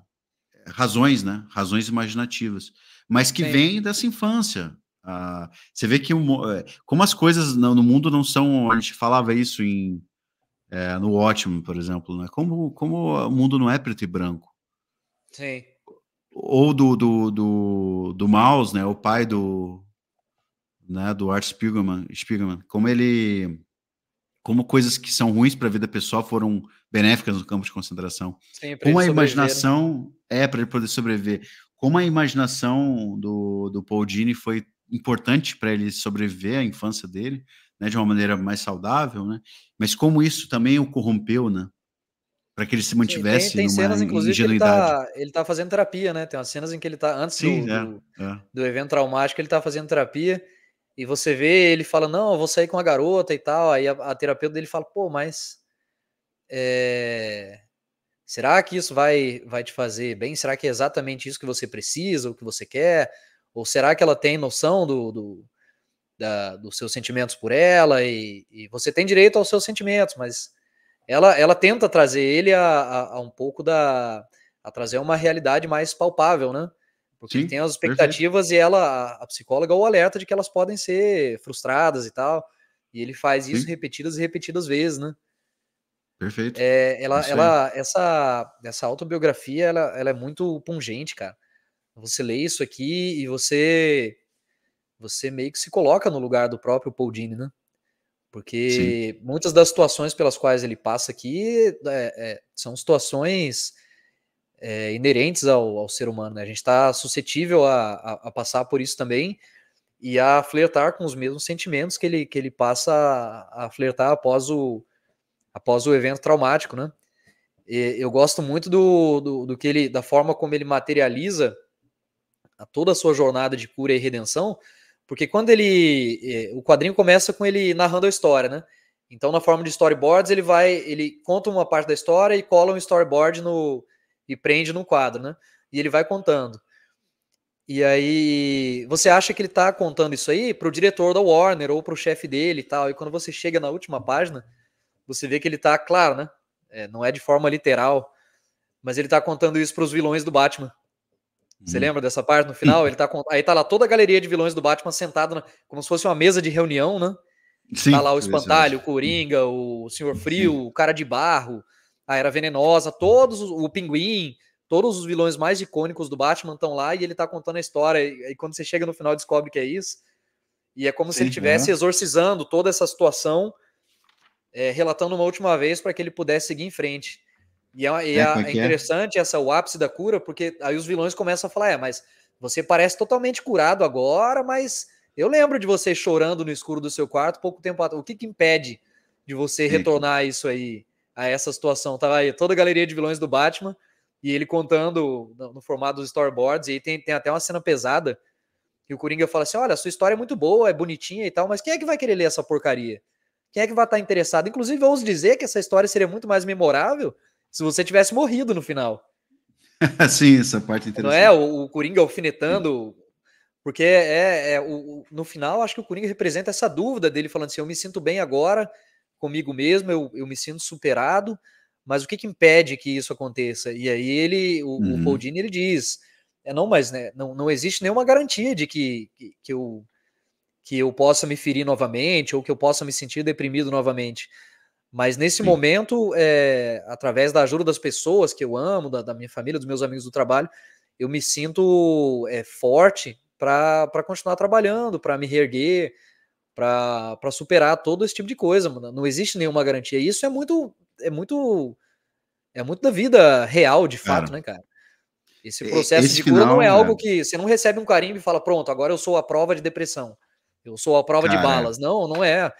razões, né? Razões imaginativas, mas que vêm dessa infância. Você vê que como as coisas no mundo não são... A gente falava isso no Watchmen, por exemplo, né? Como o mundo não é preto e branco. Sim. Ou do Maus, né? O pai do Art Spiegelman, como coisas que são ruins para a vida pessoal foram benéficas no campo de concentração. Sim, para como ele a sobreviver, imaginação para ele poder sobreviver. Como a imaginação do Paul Dini foi importante para ele sobreviver à infância dele, né, de uma maneira mais saudável, né? Mas como isso também o corrompeu, né? Para que ele se Sim, mantivesse tem numa cenas, inclusive, que ingenuidade. ele tá fazendo terapia, né? Tem umas cenas em que ele tá, antes Sim, do evento traumático, ele tá fazendo terapia, e você vê, ele fala, não, eu vou sair com a garota e tal, aí a terapeuta dele fala, pô, mas será que isso vai te fazer bem? Será que é exatamente isso que você precisa, o que você quer? Ou será que ela tem noção dos seus sentimentos por ela? E você tem direito aos seus sentimentos, mas ela tenta trazer ele a um pouco a trazer uma realidade mais palpável, né? Porque ele sim, tem as perfeito. expectativas e ela, a psicóloga, o alerta de que elas podem ser frustradas e tal. E ele faz isso Sim, repetidas e repetidas vezes, né? perfeito. É, Isso aí. essa autobiografia, ela é muito pungente, cara. Você lê isso aqui e você meio que se coloca no lugar do próprio Paul Dini, né? Sim, Porque muitas das situações pelas quais ele passa aqui são situações inerentes ao ser humano, né? A gente está suscetível a passar por isso também e a flertar com os mesmos sentimentos que ele passa a flertar após o evento traumático, né? E eu gosto muito do que ele, da forma como ele materializa toda a sua jornada de cura e redenção, porque quando o quadrinho começa com ele narrando a história, né? Então, na forma de storyboards, ele conta uma parte da história e cola um storyboard e prende num quadro, né? E ele vai contando. E aí, você acha que ele tá contando isso aí pro diretor da Warner ou pro chefe dele e tal. E quando você chega na última página, você vê que ele tá, claro, né? Não é de forma literal, mas ele tá contando isso pros vilões do Batman. Você uhum. lembra dessa parte no Sim, final? Aí tá lá toda a galeria de vilões do Batman sentado como se fosse uma mesa de reunião, né? Tá lá sim, o exato. Espantalho, o Coringa, o Senhor Frio, Sim, o Cara de Barro, a Era Venenosa, todos o Pinguim, todos os vilões mais icônicos do Batman estão lá e ele tá contando a história. E quando você chega no final descobre que é isso. E é como se ele sim, estivesse exorcizando toda essa situação, relatando uma última vez para que ele pudesse seguir em frente. como é É que é? interessante o ápice da cura, porque aí os vilões começam a falar: mas você parece totalmente curado agora, mas eu lembro de você chorando no escuro do seu quarto pouco tempo atrás. O que impede de você Sim, retornar a isso aí, a essa situação? Tava aí toda a galeria de vilões do Batman e ele contando no formato dos storyboards, e aí tem até uma cena pesada que o Coringa fala assim: olha, a sua história é muito boa, é bonitinha e tal, mas quem é que vai querer ler essa porcaria? Quem é que vai estar interessado? Inclusive, eu ouso dizer que essa história seria muito mais memorável se você tivesse morrido no final. sim, essa parte é Não é? interessante. O Coringa Sim, alfinetando. Porque no final, acho que o Coringa representa essa dúvida dele, falando assim: eu me sinto bem agora comigo mesmo, eu me sinto superado, mas o que impede que isso aconteça? E aí o Paul uhum. Dini, ele diz: não, mas né, não existe nenhuma garantia de que eu possa me ferir novamente ou que eu possa me sentir deprimido novamente. Mas nesse Sim, momento, através da ajuda das pessoas que eu amo, da minha família, dos meus amigos do trabalho, eu me sinto forte para continuar trabalhando, para me reerguer, para superar todo esse tipo de coisa, mano. Não existe nenhuma garantia. E isso é muito, é muito da vida real, de fato, cara, né, cara? Esse processo esse de cura não é final, algo que você não recebe um carimbo e fala, pronto, agora eu sou a prova de depressão. Eu sou a prova de cara, balas. Não, não é.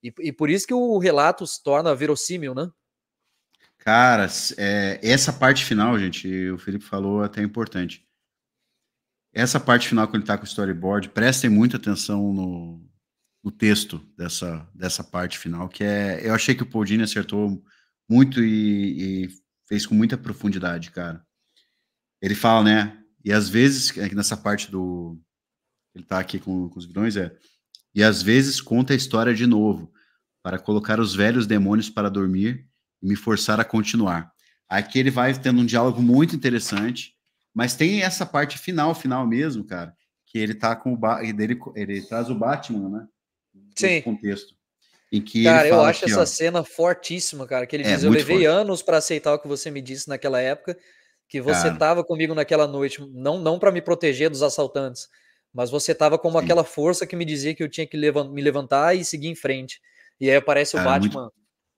E por isso que o relato se torna verossímil, né? cara, essa parte final, gente, o Felipe falou até importante. Essa parte final, quando ele tá com o storyboard, prestem muita atenção no texto dessa parte final, que é, eu achei que o Paul Dini acertou muito e fez com muita profundidade, cara. Ele fala, né? E às vezes, nessa parte do. Ele tá aqui com os vilões, e às vezes conta a história de novo, para colocar os velhos demônios para dormir e me forçar a continuar. Aqui ele vai tendo um diálogo muito interessante, mas tem essa parte final mesmo, cara, que ele tá com ele traz o Batman, né? Nesse Sim. contexto. Em que ele Cara, eu fala acho aqui, essa ó. cena fortíssima, cara, que ele É, diz: "Eu muito levei forte. anos para aceitar o que você me disse naquela época, que você Cara, estava comigo naquela noite, não para me proteger dos assaltantes, mas você estava como sim. aquela força que me dizia que eu tinha que me levantar e seguir em frente". E aí aparece Cara, muito.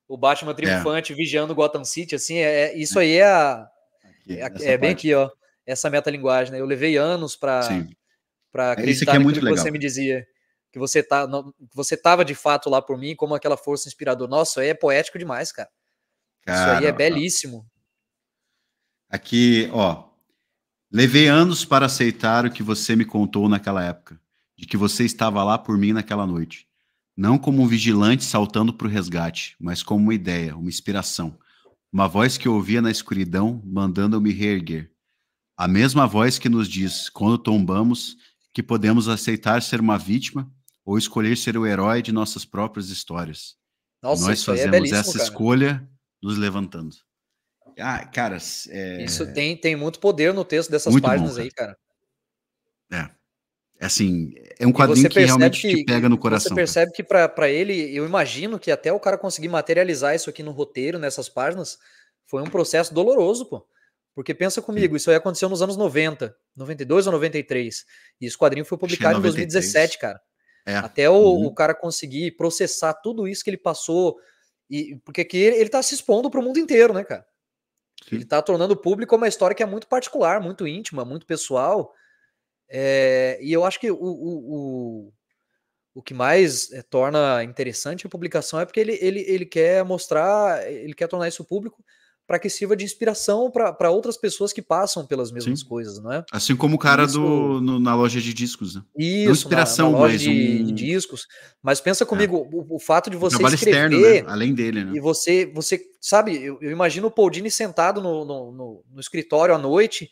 O Batman É, triunfante vigiando Gotham City, assim, isso aí aqui, nessa é bem parte. aqui, ó, essa metalinguagem, né? Eu levei anos para Sim. Isso aqui acreditar é naquilo muito que você legal. me dizia, que você que você estava de fato lá por mim como aquela força inspiradora. Nossa, aí é poético demais, cara. Isso aí é Cara, ó, belíssimo. aqui, ó. Levei anos para aceitar o que você me contou naquela época, de que você estava lá por mim naquela noite. Não como um vigilante saltando para o resgate, mas como uma ideia, uma inspiração. Uma voz que eu ouvia na escuridão, mandando eu me reerguer. A mesma voz que nos diz, quando tombamos, que podemos aceitar ser uma vítima ou escolher ser o herói de nossas próprias histórias. E Nossa, nós isso aí é fazemos belíssimo, essa cara. escolha nos levantando. Ah, cara, Isso é tem muito poder no texto dessas muito bom, páginas cara. aí, cara. É. É assim, é um E quadrinho que realmente te pega no você coração, cara. percebe que para ele, eu imagino que até o cara conseguir materializar isso aqui no roteiro, nessas páginas, foi um processo doloroso, pô. Porque pensa Sim. comigo, isso aí aconteceu nos anos 90, 92 ou 93. E esse quadrinho foi Acho que é publicado em 2017, 93. cara. É. Até o Uhum. cara conseguir processar tudo isso que ele passou. Porque aqui ele tá se expondo para o mundo inteiro, né, cara? Ele Sim. tá tornando público uma história que é muito particular, muito íntima, muito pessoal. E eu acho que o que mais torna interessante a publicação é porque ele quer mostrar, ele quer tornar isso público para que sirva de inspiração para outras pessoas que passam pelas mesmas Sim. coisas, não é? Assim como o E cara na loja de discos, né? Não isso na inspiração, loja mas de discos. Mas pensa é, comigo, o fato de um você trabalho externo, né? escrever Além dele, né? e você sabe, eu imagino o Paul Dini sentado no escritório à noite,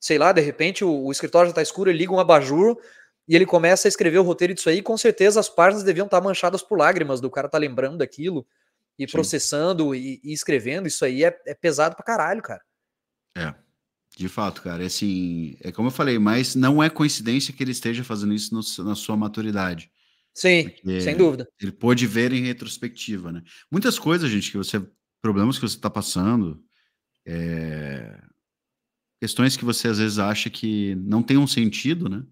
sei lá, de repente o escritório já tá escuro, ele liga um abajur e ele começa a escrever o roteiro disso aí, com certeza as páginas deviam estar manchadas por lágrimas do cara tá lembrando daquilo e Sim. processando e escrevendo, isso aí é pesado pra caralho, cara. É. De fato, cara. É assim, é como eu falei, mas não é coincidência que ele esteja fazendo isso na sua maturidade. Sim, sem Porque dúvida. ele pôde ver em retrospectiva, né? Muitas coisas, gente, problemas que você está passando, questões que você às vezes acha que não tem um sentido, né?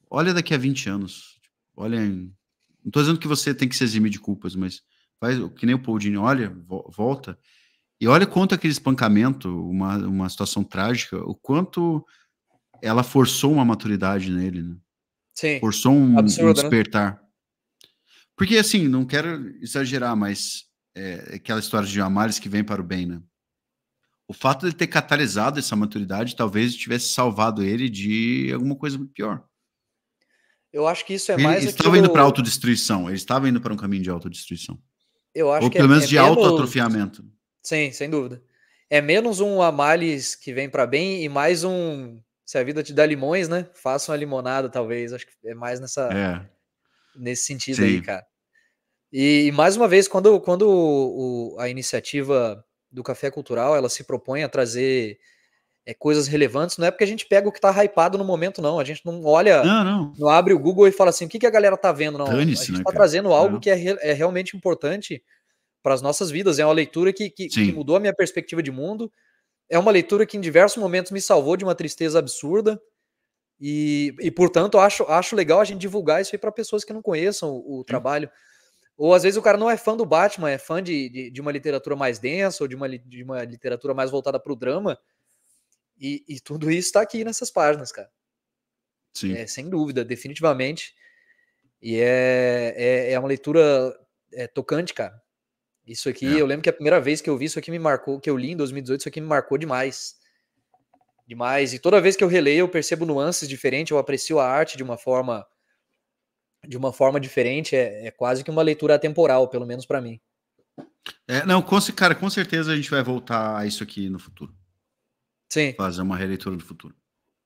Olha daqui a 20 anos. Olha, não tô dizendo que você tem que se eximir de culpas, mas faz que nem o Paul Dini, olha, volta e olha quanto aquele espancamento, uma situação trágica, o quanto ela forçou uma maturidade nele, né? Sim, Forçou um absurdo, né? despertar. Porque assim, não quero exagerar, mas aquela história de males que vem para o bem, né? O fato de ele ter catalisado essa maturidade talvez tivesse salvado ele de alguma coisa pior. Eu acho que isso é Ele mais estava indo para aquilo, autodestruição, ele estava indo para um caminho de autodestruição. eu acho Ou que pelo menos é de menos, autoatrofiamento. sim, sem dúvida. É menos um a males que vem pra bem e mais um, se a vida te dá limões, né? Faça uma limonada, talvez. Acho que é mais É, nesse sentido aí, sim. cara. E mais uma vez, quando a iniciativa do Café Cultural ela se propõe a trazer coisas relevantes, não é porque a gente pega o que tá hypado no momento, não. A gente não olha, Não, não. não abre o Google e fala assim, o que a galera tá vendo, não. A Dane-se, gente né, tá cara? trazendo algo É. que é realmente importante para as nossas vidas. É uma leitura que Sim. mudou a minha perspectiva de mundo. É uma leitura que em diversos momentos me salvou de uma tristeza absurda. Portanto, acho legal a gente divulgar isso aí para pessoas que não conheçam o Sim. trabalho. Ou às vezes o cara não é fã do Batman, é fã de uma literatura mais densa, ou de uma literatura mais voltada para o drama. E tudo isso está aqui nessas páginas, cara. Sim. Sem dúvida, definitivamente. E é uma leitura tocante, cara. Isso aqui, É. eu lembro que a primeira vez que eu vi isso aqui me marcou, que eu li em 2018, isso aqui me marcou demais. Demais. E toda vez que eu releio, eu percebo nuances diferentes, eu aprecio a arte de uma forma de uma forma diferente, é quase que uma leitura atemporal, pelo menos para mim. Não, cara, com certeza a gente vai voltar a isso aqui no futuro. Sim. Fazer uma releitura do futuro.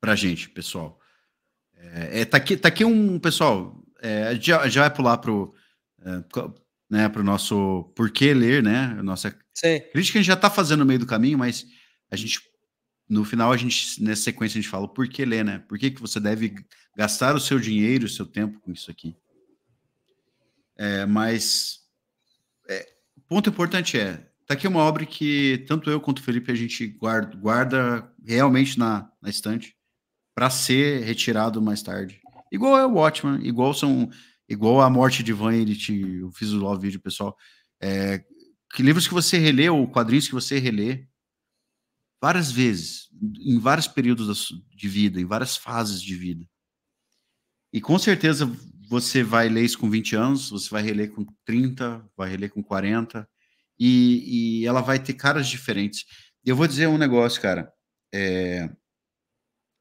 Pra gente, pessoal. Tá aqui um... Pessoal, já vai pular pro nosso porquê ler, né? Nossa Sim. crítica a gente já tá fazendo no meio do caminho, mas a gente... No final, nessa sequência, a gente fala o porquê ler, né? Por que você deve gastar o seu dinheiro, o seu tempo com isso aqui. Mas o ponto importante tá aqui uma obra que tanto eu quanto o Felipe a gente guarda realmente na estante para ser retirado mais tarde. Igual é o Watchman, igual a Morte de Vanity, eu fiz o vídeo, pessoal. Que livros que você relê, ou quadrinhos que você relê várias vezes, em vários períodos de vida, em várias fases de vida. E com certeza você vai ler isso com 20 anos, você vai reler com 30, vai reler com 40, e ela vai ter caras diferentes. E eu vou dizer um negócio, cara.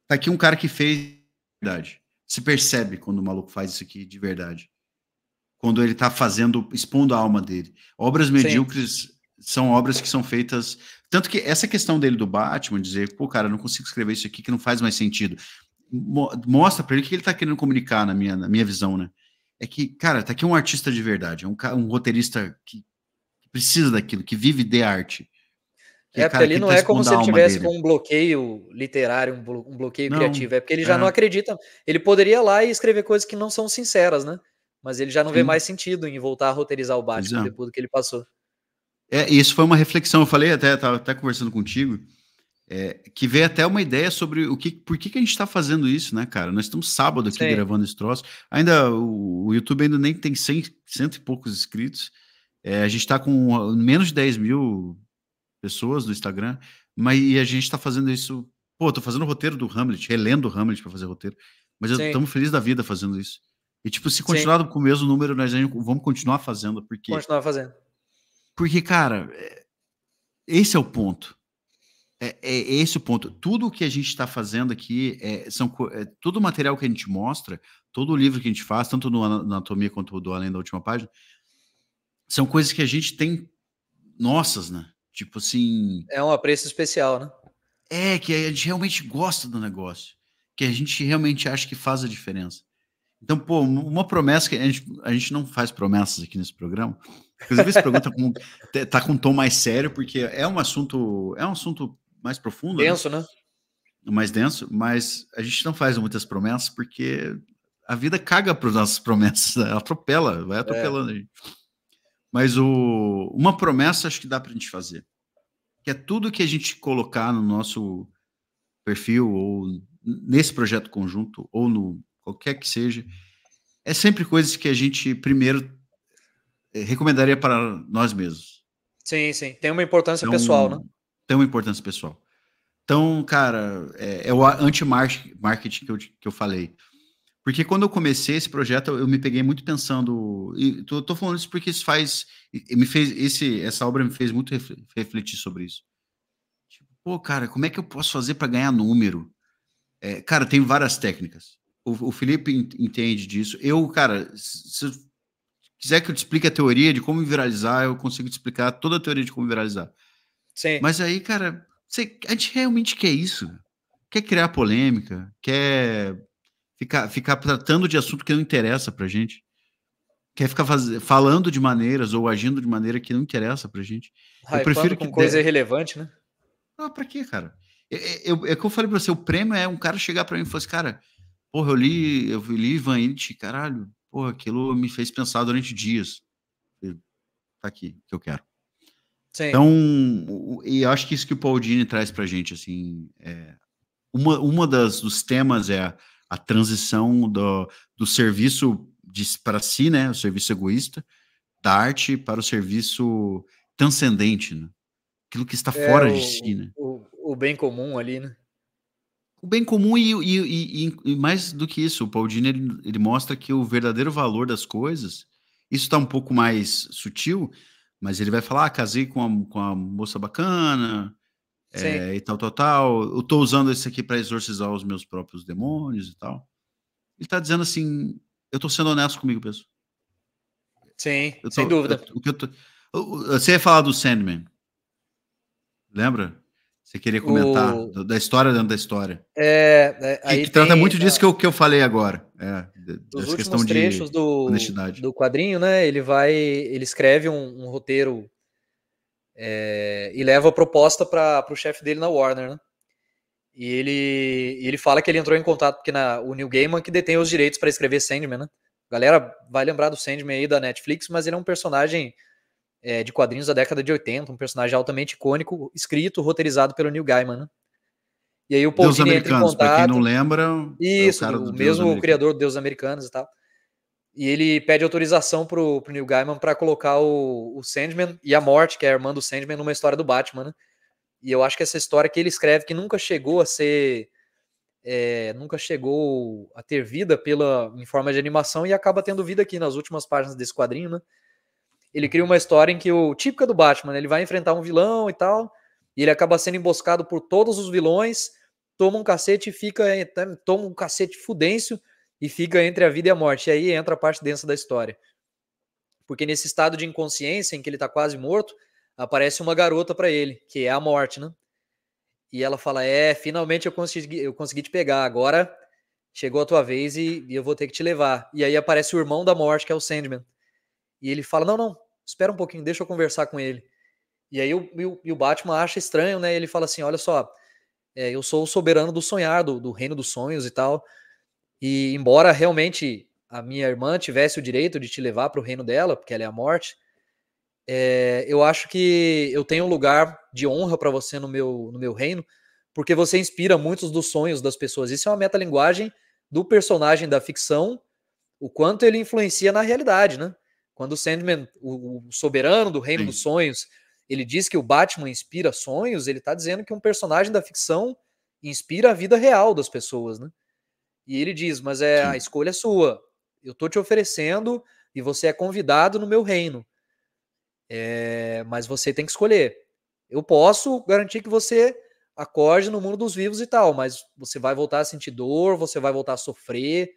Tá aqui um cara que fez de verdade. Se percebe quando o maluco faz isso aqui de verdade. Quando ele tá expondo a alma dele. Obras medíocres são obras que são feitas... Tanto que essa questão dele do Batman, dizer, pô, cara, eu não consigo escrever isso aqui que não faz mais sentido. Mostra pra ele o que ele tá querendo comunicar na minha visão, né? É que, cara, tá aqui um artista de verdade, um roteirista que precisa daquilo, que vive de arte. Porque cara, ali que não tá é como expondo se a ele alma tivesse dele. com um bloqueio literário, um bloqueio criativo. É porque ele já não É. acredita. Ele poderia ir lá e escrever coisas que não são sinceras, né? Mas ele já não vê mais sentido em voltar a roteirizar o Batman depois do que ele passou. Isso foi uma reflexão. Eu falei tava até conversando contigo, que veio até uma ideia sobre por que a gente tá fazendo isso, né, cara? Nós estamos sábado aqui gravando esse troço. Ainda o YouTube ainda nem tem 100 e poucos inscritos. A gente tá com menos de 10 mil pessoas no Instagram, e a gente tá fazendo isso. Pô, tô fazendo o roteiro do Hamlet, relendo o Hamlet para fazer roteiro. Mas estamos felizes da vida fazendo isso. E, tipo, se continuar com o mesmo número, nós vamos continuar fazendo, porque... Continuar fazendo. Porque, cara, esse é o ponto. É esse o ponto. Tudo o que a gente está fazendo aqui todo o material que a gente mostra, todo o livro que a gente faz, tanto no Anatomia quanto do Além da Última Página, são coisas que a gente tem nossas, né? Tipo assim... É um apreço especial, né? Que a gente realmente gosta do negócio. Que a gente realmente acha que faz a diferença. Então, pô, uma promessa que a gente não faz promessas aqui nesse programa. Inclusive, esse programa tá com um tom mais sério, porque é um assunto mais profundo, denso, né? Mais denso, mas a gente não faz muitas promessas porque a vida caga para as nossas promessas, ela atropela, vai atropelando a gente. Mas uma promessa acho que dá pra gente fazer, que é tudo que a gente colocar no nosso perfil, ou nesse projeto conjunto, ou no qualquer que seja, é sempre coisas que a gente primeiro recomendaria para nós mesmos. Sim, sim. Tem uma importância pessoal, né? Tem uma importância pessoal. Então, cara, é o anti-marketing que eu falei. Porque quando eu comecei esse projeto, eu me peguei muito pensando... E tô falando isso porque essa obra me fez muito refletir sobre isso. Tipo, pô, cara, como é que eu posso fazer para ganhar número? Cara, tem várias técnicas. O Felipe entende disso. Cara, se eu quiser que eu te explique a teoria de como viralizar, eu consigo te explicar toda a teoria de como viralizar. Sim. Mas aí, cara, a gente realmente quer isso. Quer criar polêmica, quer ficar tratando de assunto que não interessa pra gente. Quer ficar falando de maneiras ou agindo de maneira que não interessa pra gente. Eu prefiro com coisa irrelevante, né? Pra quê, cara? É que eu falei pra você, o prêmio é um cara chegar pra mim e falar assim, cara, porra, eu li Ivan Illich, caralho, porra, aquilo me fez pensar durante dias. Tá aqui, que eu quero. Sim. Então, e acho que isso que o Paul Dini traz pra gente, assim, uma dos temas é a transição do serviço para si, né, o serviço egoísta, da arte para o serviço transcendente, né? Aquilo que está fora de si, né? O bem comum ali, né? O bem comum e mais do que isso, o Paul Dini, ele mostra que o verdadeiro valor das coisas, isso está um pouco mais sutil, mas ele vai falar, casei com a moça bacana, e tal, eu tô usando isso aqui para exorcizar os meus próprios demônios e tal. Ele tá dizendo assim, Eu tô sendo honesto comigo mesmo. Sim, sem dúvida. Você ia falar do Sandman. Lembra? Você queria comentar da história dentro da história. Aí que trata muito disso que eu falei agora. Dos dessa questão últimos trechos de honestidade. do quadrinho, né? Ele escreve um roteiro e leva a proposta para o chefe dele na Warner, né? E ele fala que ele entrou em contato porque o Neil Gaiman que detém os direitos para escrever Sandman, né? A galera vai lembrar do Sandman aí da Netflix, mas ele é um personagem de quadrinhos da década de 80, um personagem altamente icônico, escrito, roteirizado pelo Neil Gaiman, né? E aí o Paul Dini entra em contato. Para quem não lembra, isso, o mesmo criador do Deus Americanos e tal. E ele pede autorização pro Neil Gaiman para colocar o Sandman e a Morte, que é a irmã do Sandman, numa história do Batman, né? E eu acho que essa história que ele escreve, que nunca chegou a ser... nunca chegou a ter vida em forma de animação e acaba tendo vida aqui nas últimas páginas desse quadrinho, né? Ele cria uma história em que típica do Batman, né? Ele vai enfrentar um vilão e tal, e ele acaba sendo emboscado por todos os vilões, toma um cacete toma um cacete fudêncio e fica entre a vida e a morte. E aí entra a parte densa da história. Porque nesse estado de inconsciência, em que ele tá quase morto, aparece uma garota para ele, que é a Morte, né? E ela fala, finalmente eu consegui te pegar, agora chegou a tua vez e eu vou ter que te levar. E aí aparece o irmão da Morte, que é o Sandman. E ele fala, não, espera um pouquinho, deixa eu conversar com ele. E aí o Batman acha estranho, né? Ele fala assim, olha só, eu sou o soberano do sonhar, do reino dos sonhos e tal. E embora realmente a minha irmã tivesse o direito de te levar para o reino dela, porque ela é a Morte, eu acho que eu tenho um lugar de honra para você no meu reino, porque você inspira muitos dos sonhos das pessoas. Isso é uma metalinguagem do personagem da ficção, o quanto ele influencia na realidade, né? Quando o Sandman, o soberano do reino dos sonhos, ele diz que o Batman inspira sonhos, ele está dizendo que um personagem da ficção inspira a vida real das pessoas, né? E ele diz, mas a escolha é sua. Eu tô te oferecendo e você é convidado no meu reino. Mas você tem que escolher. Eu posso garantir que você acorde no mundo dos vivos e tal, mas você vai voltar a sentir dor, você vai voltar a sofrer,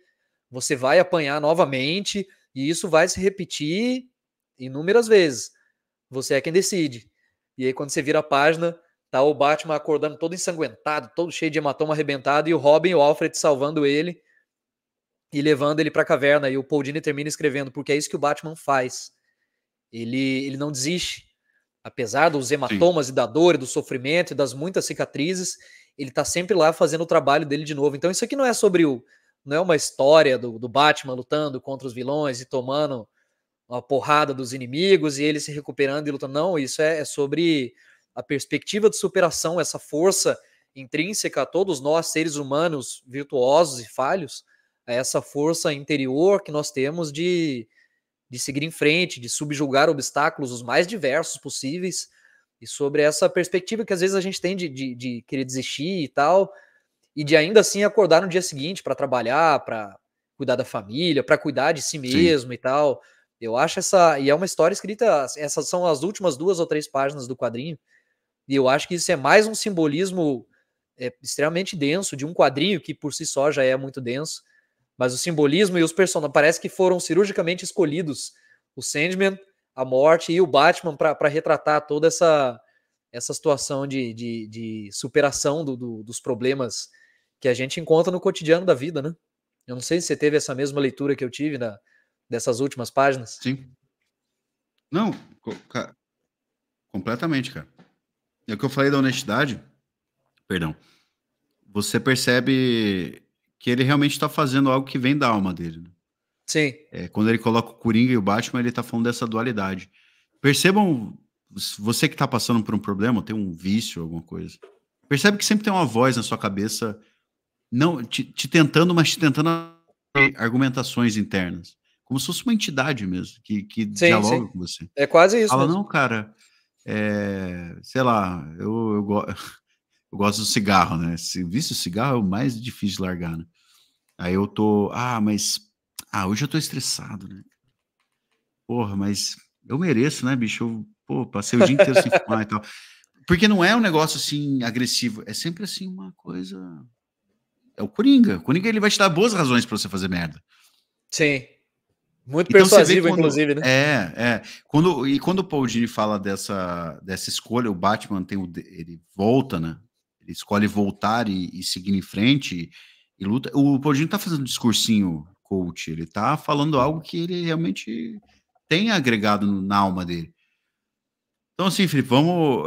você vai apanhar novamente, e isso vai se repetir inúmeras vezes. Você é quem decide. E aí, quando você vira a página, tá o Batman acordando todo ensanguentado, todo cheio de hematoma arrebentado, e o Robin e o Alfred salvando ele e levando ele pra caverna. E o Paul Dini termina escrevendo, porque é isso que o Batman faz. Ele não desiste. Apesar dos hematomas e da dor e do sofrimento e das muitas cicatrizes, ele tá sempre lá fazendo o trabalho dele de novo. Então isso aqui não é não é uma história do Batman lutando contra os vilões e tomando uma porrada dos inimigos e ele se recuperando e lutando. Não, isso é sobre a perspectiva de superação, essa força intrínseca a todos nós, seres humanos virtuosos e falhos, essa força interior que nós temos de seguir em frente, de subjugar obstáculos os mais diversos possíveis, e sobre essa perspectiva que às vezes a gente tem de querer desistir e tal, e de ainda assim acordar no dia seguinte para trabalhar, para cuidar da família, para cuidar de si mesmo e tal. Eu acho e é uma história escrita, essas são as últimas 2 ou 3 páginas do quadrinho, e eu acho que isso é mais um simbolismo extremamente denso de um quadrinho que por si só já é muito denso, mas o simbolismo e os personagens parece que foram cirurgicamente escolhidos, o Sandman, a Morte e o Batman para retratar toda essa situação de superação dos problemas que a gente encontra no cotidiano da vida, né? Eu não sei se você teve essa mesma leitura que eu tive dessas últimas páginas. Sim. Não, completamente, cara. É o que eu falei da honestidade. Perdão. Você percebe que ele realmente está fazendo algo que vem da alma dele. Né? Sim. Quando ele coloca o Coringa e o Batman, ele está falando dessa dualidade. Percebam, você que está passando por um problema, tem um vício, alguma coisa. Percebe que sempre tem uma voz na sua cabeça, não te tentando, mas te tentando argumentações internas. Como se fosse uma entidade mesmo, que dialoga com você. É quase isso. Fala, mesmo. não, cara, sei lá, eu gosto do cigarro, né? Se vício de cigarro é o mais difícil de largar, né? Aí eu tô, hoje eu tô estressado, né? Porra, mas eu mereço, né, bicho? Passei o dia inteiro sem fumar e tal. Porque não é um negócio assim agressivo, é sempre assim uma coisa. É o Coringa. O Coringa ele vai te dar boas razões pra você fazer merda. Sim. Muito Então você vê persuasivo, quando inclusive, né? quando o Paul Dini fala dessa escolha, o Batman ele volta, né? Ele escolhe voltar e seguir em frente e luta. O Paul Dini tá fazendo um discursinho coach, ele tá falando algo que ele realmente tem agregado na alma dele. Então, assim, Felipe, vamos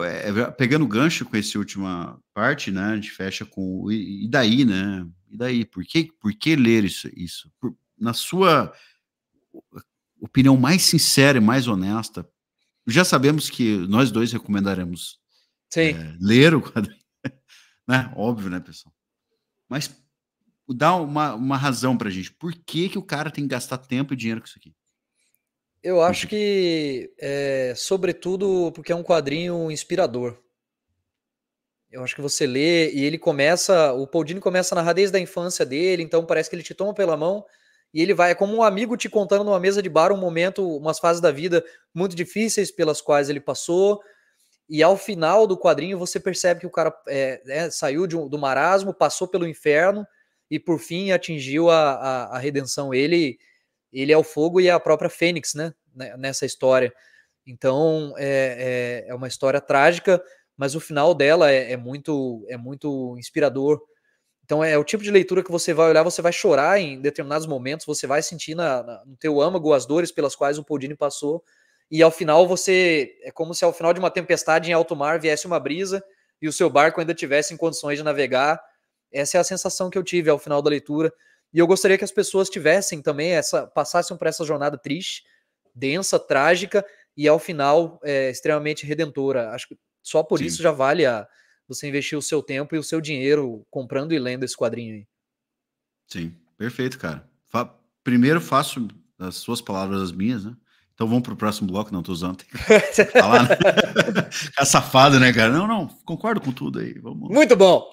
pegando o gancho com essa última parte, né? A gente fecha com e daí, né? E daí? Por que ler isso? Na sua opinião mais sincera e mais honesta, já sabemos que nós dois recomendaremos Sim. ler o quadrinho, né? Óbvio, né, pessoal? Mas dá uma razão pra gente. Por que o cara tem que gastar tempo e dinheiro com isso aqui? Eu acho que, sobretudo, porque é um quadrinho inspirador. Eu acho que você lê e o Paul Dini começa a narrar desde a infância dele, então parece que ele te toma pela mão e ele vai, é como um amigo te contando numa mesa de bar um momento, umas fases da vida muito difíceis pelas quais ele passou, e ao final do quadrinho você percebe que o cara saiu do marasmo, passou pelo inferno e por fim atingiu a redenção. Ele é o fogo e é a própria Fênix, né, nessa história. Então é uma história trágica, mas o final dela é muito inspirador. Então é o tipo de leitura que você vai olhar, você vai chorar em determinados momentos, você vai sentir no teu âmago as dores pelas quais o Paul Dini passou, e ao final é como se ao final de uma tempestade em alto mar viesse uma brisa e o seu barco ainda tivesse em condições de navegar. Essa é a sensação que eu tive ao final da leitura. E eu gostaria que as pessoas tivessem também passassem por essa jornada triste, densa, trágica e ao final extremamente redentora. Acho que só por isso já vale você investir o seu tempo e o seu dinheiro comprando e lendo esse quadrinho aí. Sim, perfeito, cara. Primeiro faço as suas palavras as minhas, né? Então vamos pro próximo bloco, não tô usando. Tem que falar, né? Ficar safado, né, cara? Não, concordo com tudo aí. Vamos. Muito bom!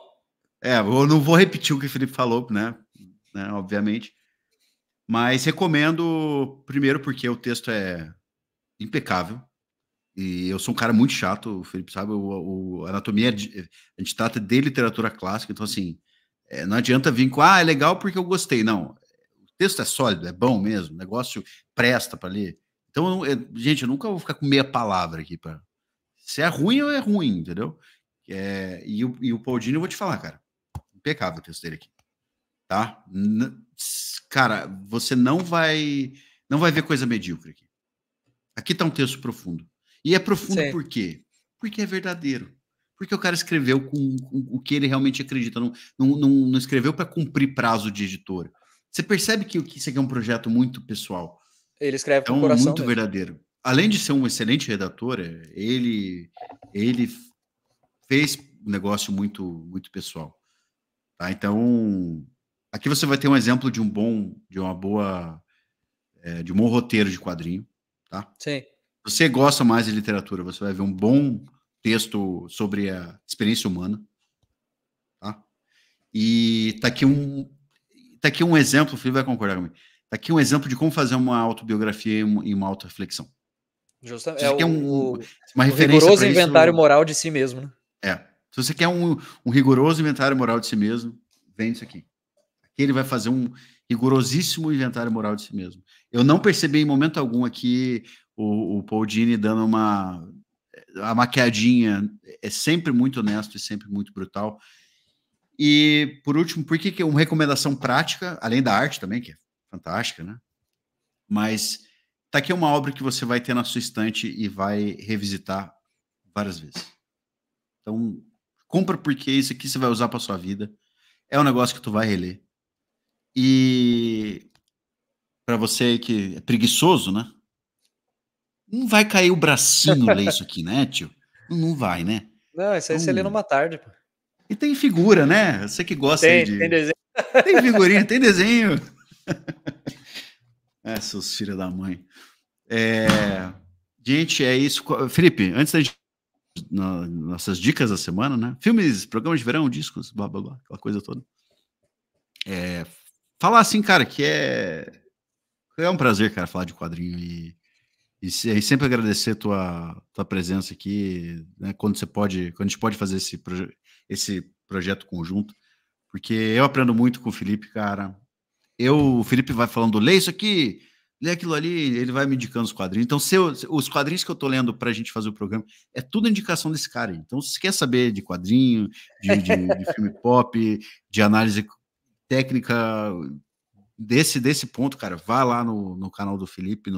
Eu não vou repetir o que o Felipe falou, né? Obviamente. Mas recomendo, primeiro, porque o texto é impecável. E eu sou um cara muito chato, o Felipe sabe, a anatomia, a gente trata de literatura clássica, então assim, não adianta vir com, é legal porque eu gostei, não. O texto é sólido, é bom mesmo, o negócio presta para ler. Então, gente, eu nunca vou ficar com meia palavra aqui. Se é ruim, é ruim, entendeu? E o Paul Dini, eu vou te falar, cara, impecável o texto dele aqui, tá? Cara, você não vai ver coisa medíocre aqui. Aqui tá um texto profundo. E é profundo Sim. Por quê? Porque é verdadeiro. Porque o cara escreveu com o que ele realmente acredita. Não escreveu para cumprir prazo de editora. Você percebe que isso aqui é um projeto muito pessoal. Ele escreve com o coração muito mesmo. Verdadeiro. Além de ser um excelente redator, ele fez um negócio muito, muito pessoal. Tá? Então, aqui você vai ter um exemplo de um bom roteiro de quadrinho. Tá? Sim. Se você gosta mais de literatura, você vai ver um bom texto sobre a experiência humana. Tá? E tá aqui um exemplo, o Felipe vai concordar comigo. Tá aqui um exemplo de como fazer uma autobiografia e uma autorreflexão. Justamente. Uma referência rigoroso inventário moral de si mesmo, né? Se você quer um rigoroso inventário moral de si mesmo, vem isso aqui. Aqui ele vai fazer um rigorosíssimo inventário moral de si mesmo. Eu não percebi em momento algum aqui o Paul Dini dando a maquiadinha. É sempre muito honesto e sempre muito brutal. E, por último, por que uma recomendação prática, além da arte também, que é fantástica, né? Mas tá aqui uma obra que você vai ter na sua estante e vai revisitar várias vezes. Então, compra porque isso aqui você vai usar para sua vida. É um negócio que tu vai reler. E para você que é preguiçoso, né? Não vai cair o bracinho ler isso aqui, né, tio? Não vai, né? Não, isso aí você lê numa tarde, pô. E tem figura, né? Você que gosta aí de... Tem desenho. Tem figurinha, tem desenho. Seus filhos da mãe. Gente, é isso. Felipe, antes da gente... Nossas dicas da semana, né? Filmes, programas de verão, discos, blá, blá, blá, aquela coisa toda. Falar assim, cara, que é um prazer, cara, falar de quadrinho e sempre agradecer tua presença aqui, né, quando a gente pode fazer esse projeto conjunto, porque eu aprendo muito com o Felipe, cara, o Felipe vai falando, lê isso aqui, lê aquilo ali, ele vai me indicando os quadrinhos. Então, os quadrinhos que eu tô lendo pra gente fazer o programa, é tudo indicação desse cara aí. Então, se você quer saber de quadrinho, de filme pop, de análise técnica desse ponto, cara, vá lá no canal do Felipe,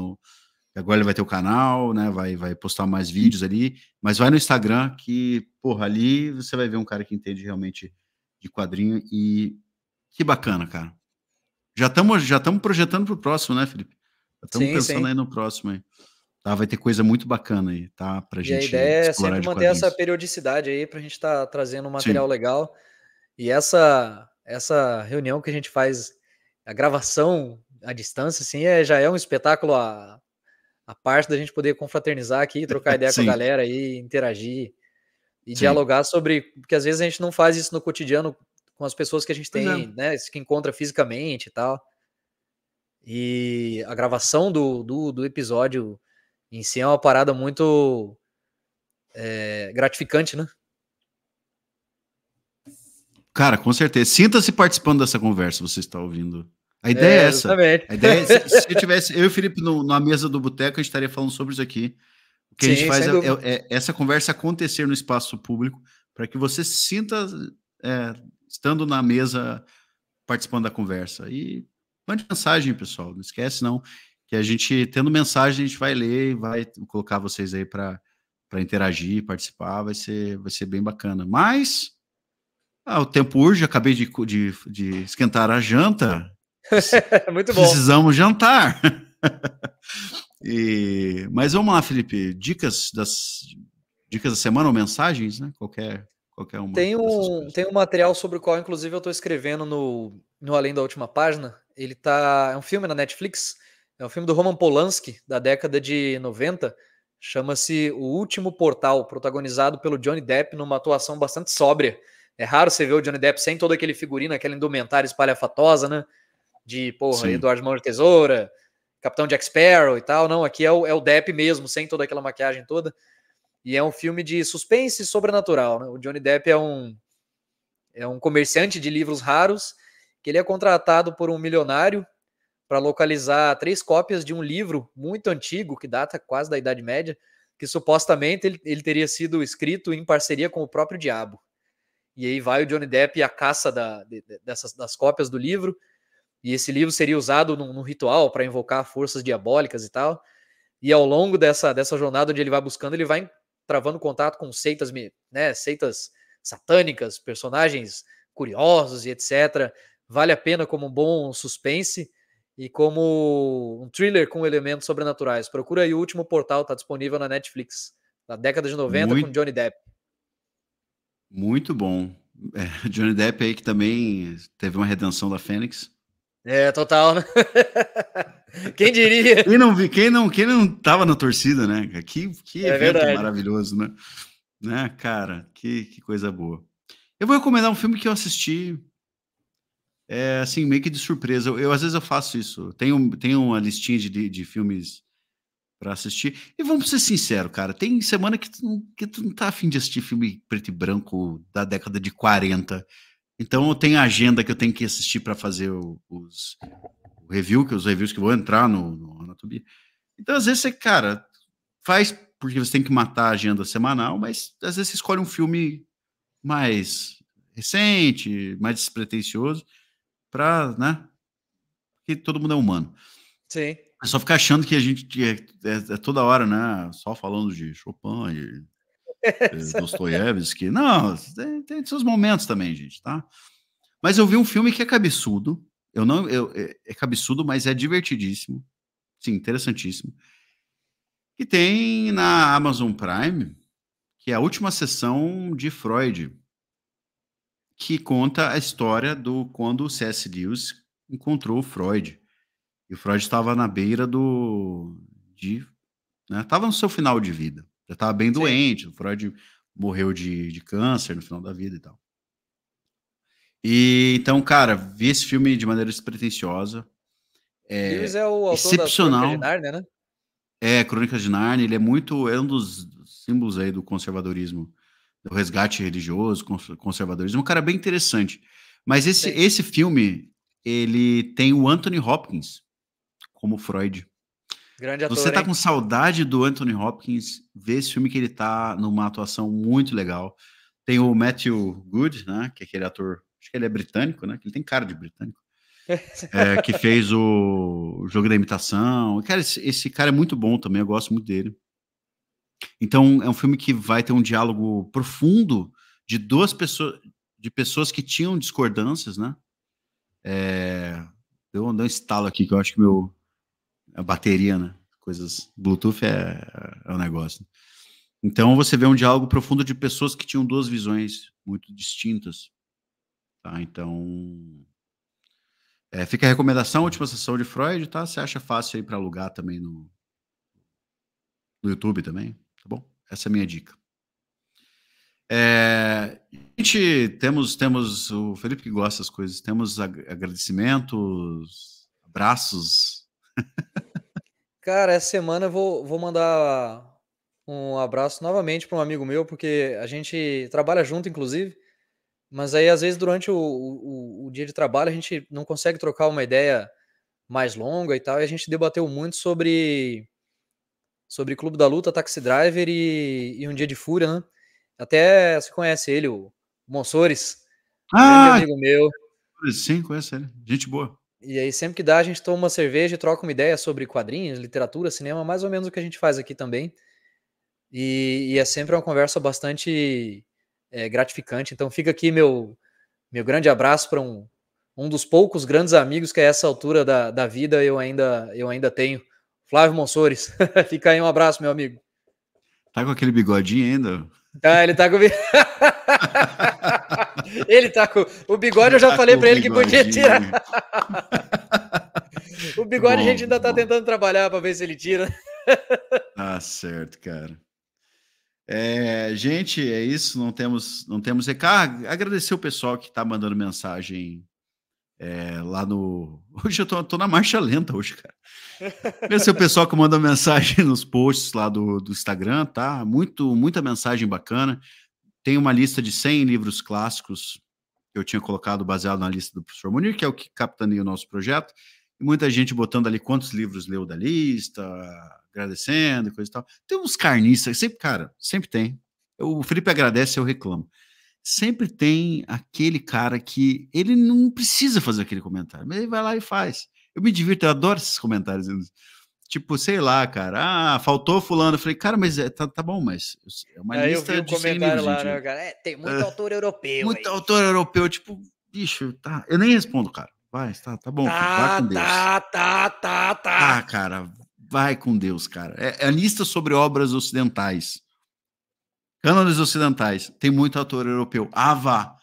agora ele vai ter o canal, né? Vai postar mais vídeos ali, mas vai no Instagram que, porra, ali você vai ver um cara que entende realmente de quadrinho e que bacana, cara. Já estamos projetando para o próximo, né, Felipe? Já estamos Sim, pensando sim. aí no próximo aí. Tá, vai ter coisa muito bacana aí, tá? Pra E a gente ideia é explorar sempre de manter essa quadrinhos. periodicidade aí pra gente estar trazendo um material Sim, legal. E essa reunião que a gente faz, a gravação à distância, assim, já é um espetáculo a parte da gente poder confraternizar aqui, trocar ideia com a sim, galera aí, interagir e sim. dialogar sobre, porque às vezes a gente não faz isso no cotidiano com as pessoas que a gente Pois é. tem, né, que encontra fisicamente e tal. E a gravação do episódio em si é uma parada muito gratificante, né? Cara, com certeza. Sinta-se participando dessa conversa, você está ouvindo. A ideia é É, essa. justamente. A ideia é, se eu tivesse, eu e o Felipe na mesa do boteco, a gente estaria falando sobre isso aqui. O que a gente Sim, faz sem dúvida. é essa conversa acontecer no espaço público para que você se sinta estando na mesa participando da conversa. E mande mensagem, pessoal. Não esquece, não. Que a gente, tendo mensagem, a gente vai ler e vai colocar vocês aí para interagir, participar. Vai ser bem bacana. Mas o tempo urge, acabei de esquentar a janta. Muito bom. Precisamos jantar. Mas vamos lá, Felipe. Dicas da semana ou mensagens, né? Qualquer uma dessas coisas. Tem um material sobre o qual, inclusive, eu estou escrevendo no Além da Última Página. É um filme na Netflix, é um filme do Roman Polanski, da década de 90. Chama-se O Último Portal, protagonizado pelo Johnny Depp numa atuação bastante sóbria. É raro você ver o Johnny Depp sem todo aquele figurino, aquela indumentária espalhafatosa, né? De, porra, Sim, Eduardo Mão de Tesoura, Capitão Jack Sparrow e tal. Não, aqui é o Depp mesmo, sem toda aquela maquiagem toda. E é um filme de suspense sobrenatural, né? O Johnny Depp é um comerciante de livros raros que ele é contratado por um milionário para localizar 3 cópias de um livro muito antigo, que data quase da Idade Média, que supostamente ele teria sido escrito em parceria com o próprio diabo. E aí vai o Johnny Depp à caça das cópias do livro, e esse livro seria usado num ritual para invocar forças diabólicas e tal. E ao longo dessa jornada onde ele vai buscando, ele vai travando contato com seitas, né, seitas satânicas, personagens curiosos e etc. Vale a pena como um bom suspense e como um thriller com elementos sobrenaturais. Procura aí O Último Portal, tá disponível na Netflix. Da década de 90 com muito, Johnny Depp. muito bom. Johnny Depp aí que também teve uma redenção da Fênix. É, total, né? Quem diria? Quem não tava na torcida, né? Que É evento verdade. maravilhoso, né, cara? Que coisa boa. Eu vou recomendar um filme que eu assisti, assim, meio que de surpresa. Às vezes eu faço isso. Tenho uma listinha de filmes para assistir. E vamos ser sinceros, cara. Tem semana que tu não tá afim de assistir filme preto e branco da década de 40. Então eu tenho a agenda que eu tenho que assistir para fazer os reviews que vão entrar no Anatomia. Então, às vezes, você, cara, faz porque você tem que matar a agenda semanal, mas às vezes você escolhe um filme mais recente, mais despretensioso, para, né? Porque todo mundo é humano. Sim. É só ficar achando que a gente é toda hora, né? Só falando de Chopin e Dostoiévski. Não, tem seus momentos também, gente, tá? Mas eu vi um filme que é cabeçudo. É cabeçudo, mas é divertidíssimo. Sim, interessantíssimo. Que tem na Amazon Prime, que é a última sessão de Freud, que conta a história do quando o C.S. Lewis encontrou o Freud. E o Freud estava na beira né, estava no seu final de vida. Já estava bem Sim. doente. O Freud morreu de câncer no final da vida e tal. E então, cara, vi esse filme de maneira despretensiosa. Lewis É é o autor das Crônicas de excepcional. Nárnia, né? Crônicas de Nárnia, ele é um dos símbolos aí do conservadorismo, do resgate religioso, conservadorismo, um cara bem interessante. Mas Sim. esse filme, ele tem o Anthony Hopkins como Freud. Grande ator, Você tá hein? com saudade do Anthony Hopkins, vê esse filme que ele tá numa atuação muito legal. Tem o Matthew Good, né, que é aquele ator, acho que ele é britânico, né, que ele tem cara de britânico, que fez o Jogo da Imitação. Cara, esse cara é muito bom também, eu gosto muito dele. Então, é um filme que vai ter um diálogo profundo de duas pessoas, de pessoas que tinham discordâncias, né? Deu um estalo aqui, que eu acho que a bateria, né? Coisas, Bluetooth é um negócio. Então, você vê um diálogo profundo de pessoas que tinham duas visões muito distintas. Tá? Então, fica a recomendação, última sessão de Freud, tá? Você acha fácil aí para alugar também no YouTube também, tá bom? Essa é a minha dica. Gente, temos o Felipe que gosta das coisas, temos agradecimentos, abraços. Cara, essa semana eu vou mandar um abraço novamente para um amigo meu, porque a gente trabalha junto, inclusive, mas aí às vezes durante o dia de trabalho a gente não consegue trocar uma ideia mais longa e tal, e a gente debateu muito sobre Clube da Luta, Taxi Driver e Um Dia de Fúria, né? Até você conhece ele, o Monsores, grande amigo meu. Sim, conheço ele. Gente boa. E aí sempre que dá a gente toma uma cerveja e troca uma ideia sobre quadrinhos, literatura, cinema, mais ou menos o que a gente faz aqui também. E é sempre uma conversa bastante gratificante. Então fica aqui meu grande abraço para um dos poucos grandes amigos que a essa altura da vida eu ainda tenho. Flávio Monsores. Fica aí um abraço, meu amigo. Tá com aquele bigodinho ainda? Ah, ele tá com ele tá com o bigode, eu já falei para ele que podia tirar. O bigode a gente ainda tá tentando trabalhar para ver se ele tira. Tá certo, cara. Gente, é isso, não temos recado. Agradecer o pessoal que tá mandando mensagem lá no... Hoje eu tô na marcha lenta hoje, cara. Agradecer o pessoal que manda mensagem nos posts lá do Instagram, tá? Muita mensagem bacana. Tem uma lista de 100 livros clássicos que eu tinha colocado baseado na lista do professor Munir, que é o que capitaneia o nosso projeto. E muita gente botando ali quantos livros leu da lista, agradecendo e coisa e tal. Tem uns carniças, sempre tem. O Felipe agradece, eu reclamo. Sempre tem aquele cara que ele não precisa fazer aquele comentário, mas ele vai lá e faz. Eu me divirto, eu adoro esses comentários. Tipo, sei lá, cara, faltou fulano. Eu falei, cara, mas tá bom, mas é uma lista eu vi de 100 livros, lá, gente. Né, cara? Tem muito autor europeu muito aí. autor europeu, tipo, bicho, tá. Eu nem respondo, cara. Vai, tá bom, filho, vai com Deus. Tá, cara, vai com Deus, cara. É a lista sobre obras ocidentais. Cânones ocidentais. Tem muito autor europeu. Ah, vá.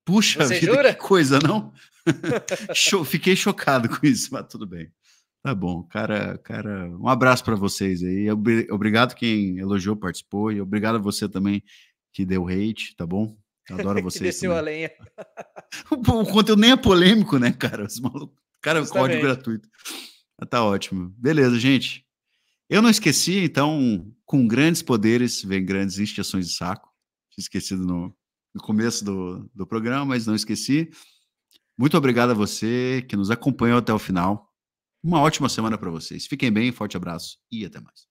Puxa Você vida, jura? que coisa, não? Fiquei chocado com isso, mas tudo bem. Tá bom, cara, um abraço para vocês aí. Obrigado quem elogiou, participou, e obrigado a você também que deu hate, tá bom? Adoro vocês. Que desceu também. a lenha. O conteúdo nem é polêmico, né, cara? Os malucos, cara, código gratuito. Tá ótimo. Beleza, gente. Eu não esqueci, então, com grandes poderes vem grandes encheções de saco. Tinha esquecido no começo do programa, mas não esqueci. Muito obrigado a você que nos acompanhou até o final. Uma ótima semana para vocês. Fiquem bem, forte abraço e até mais.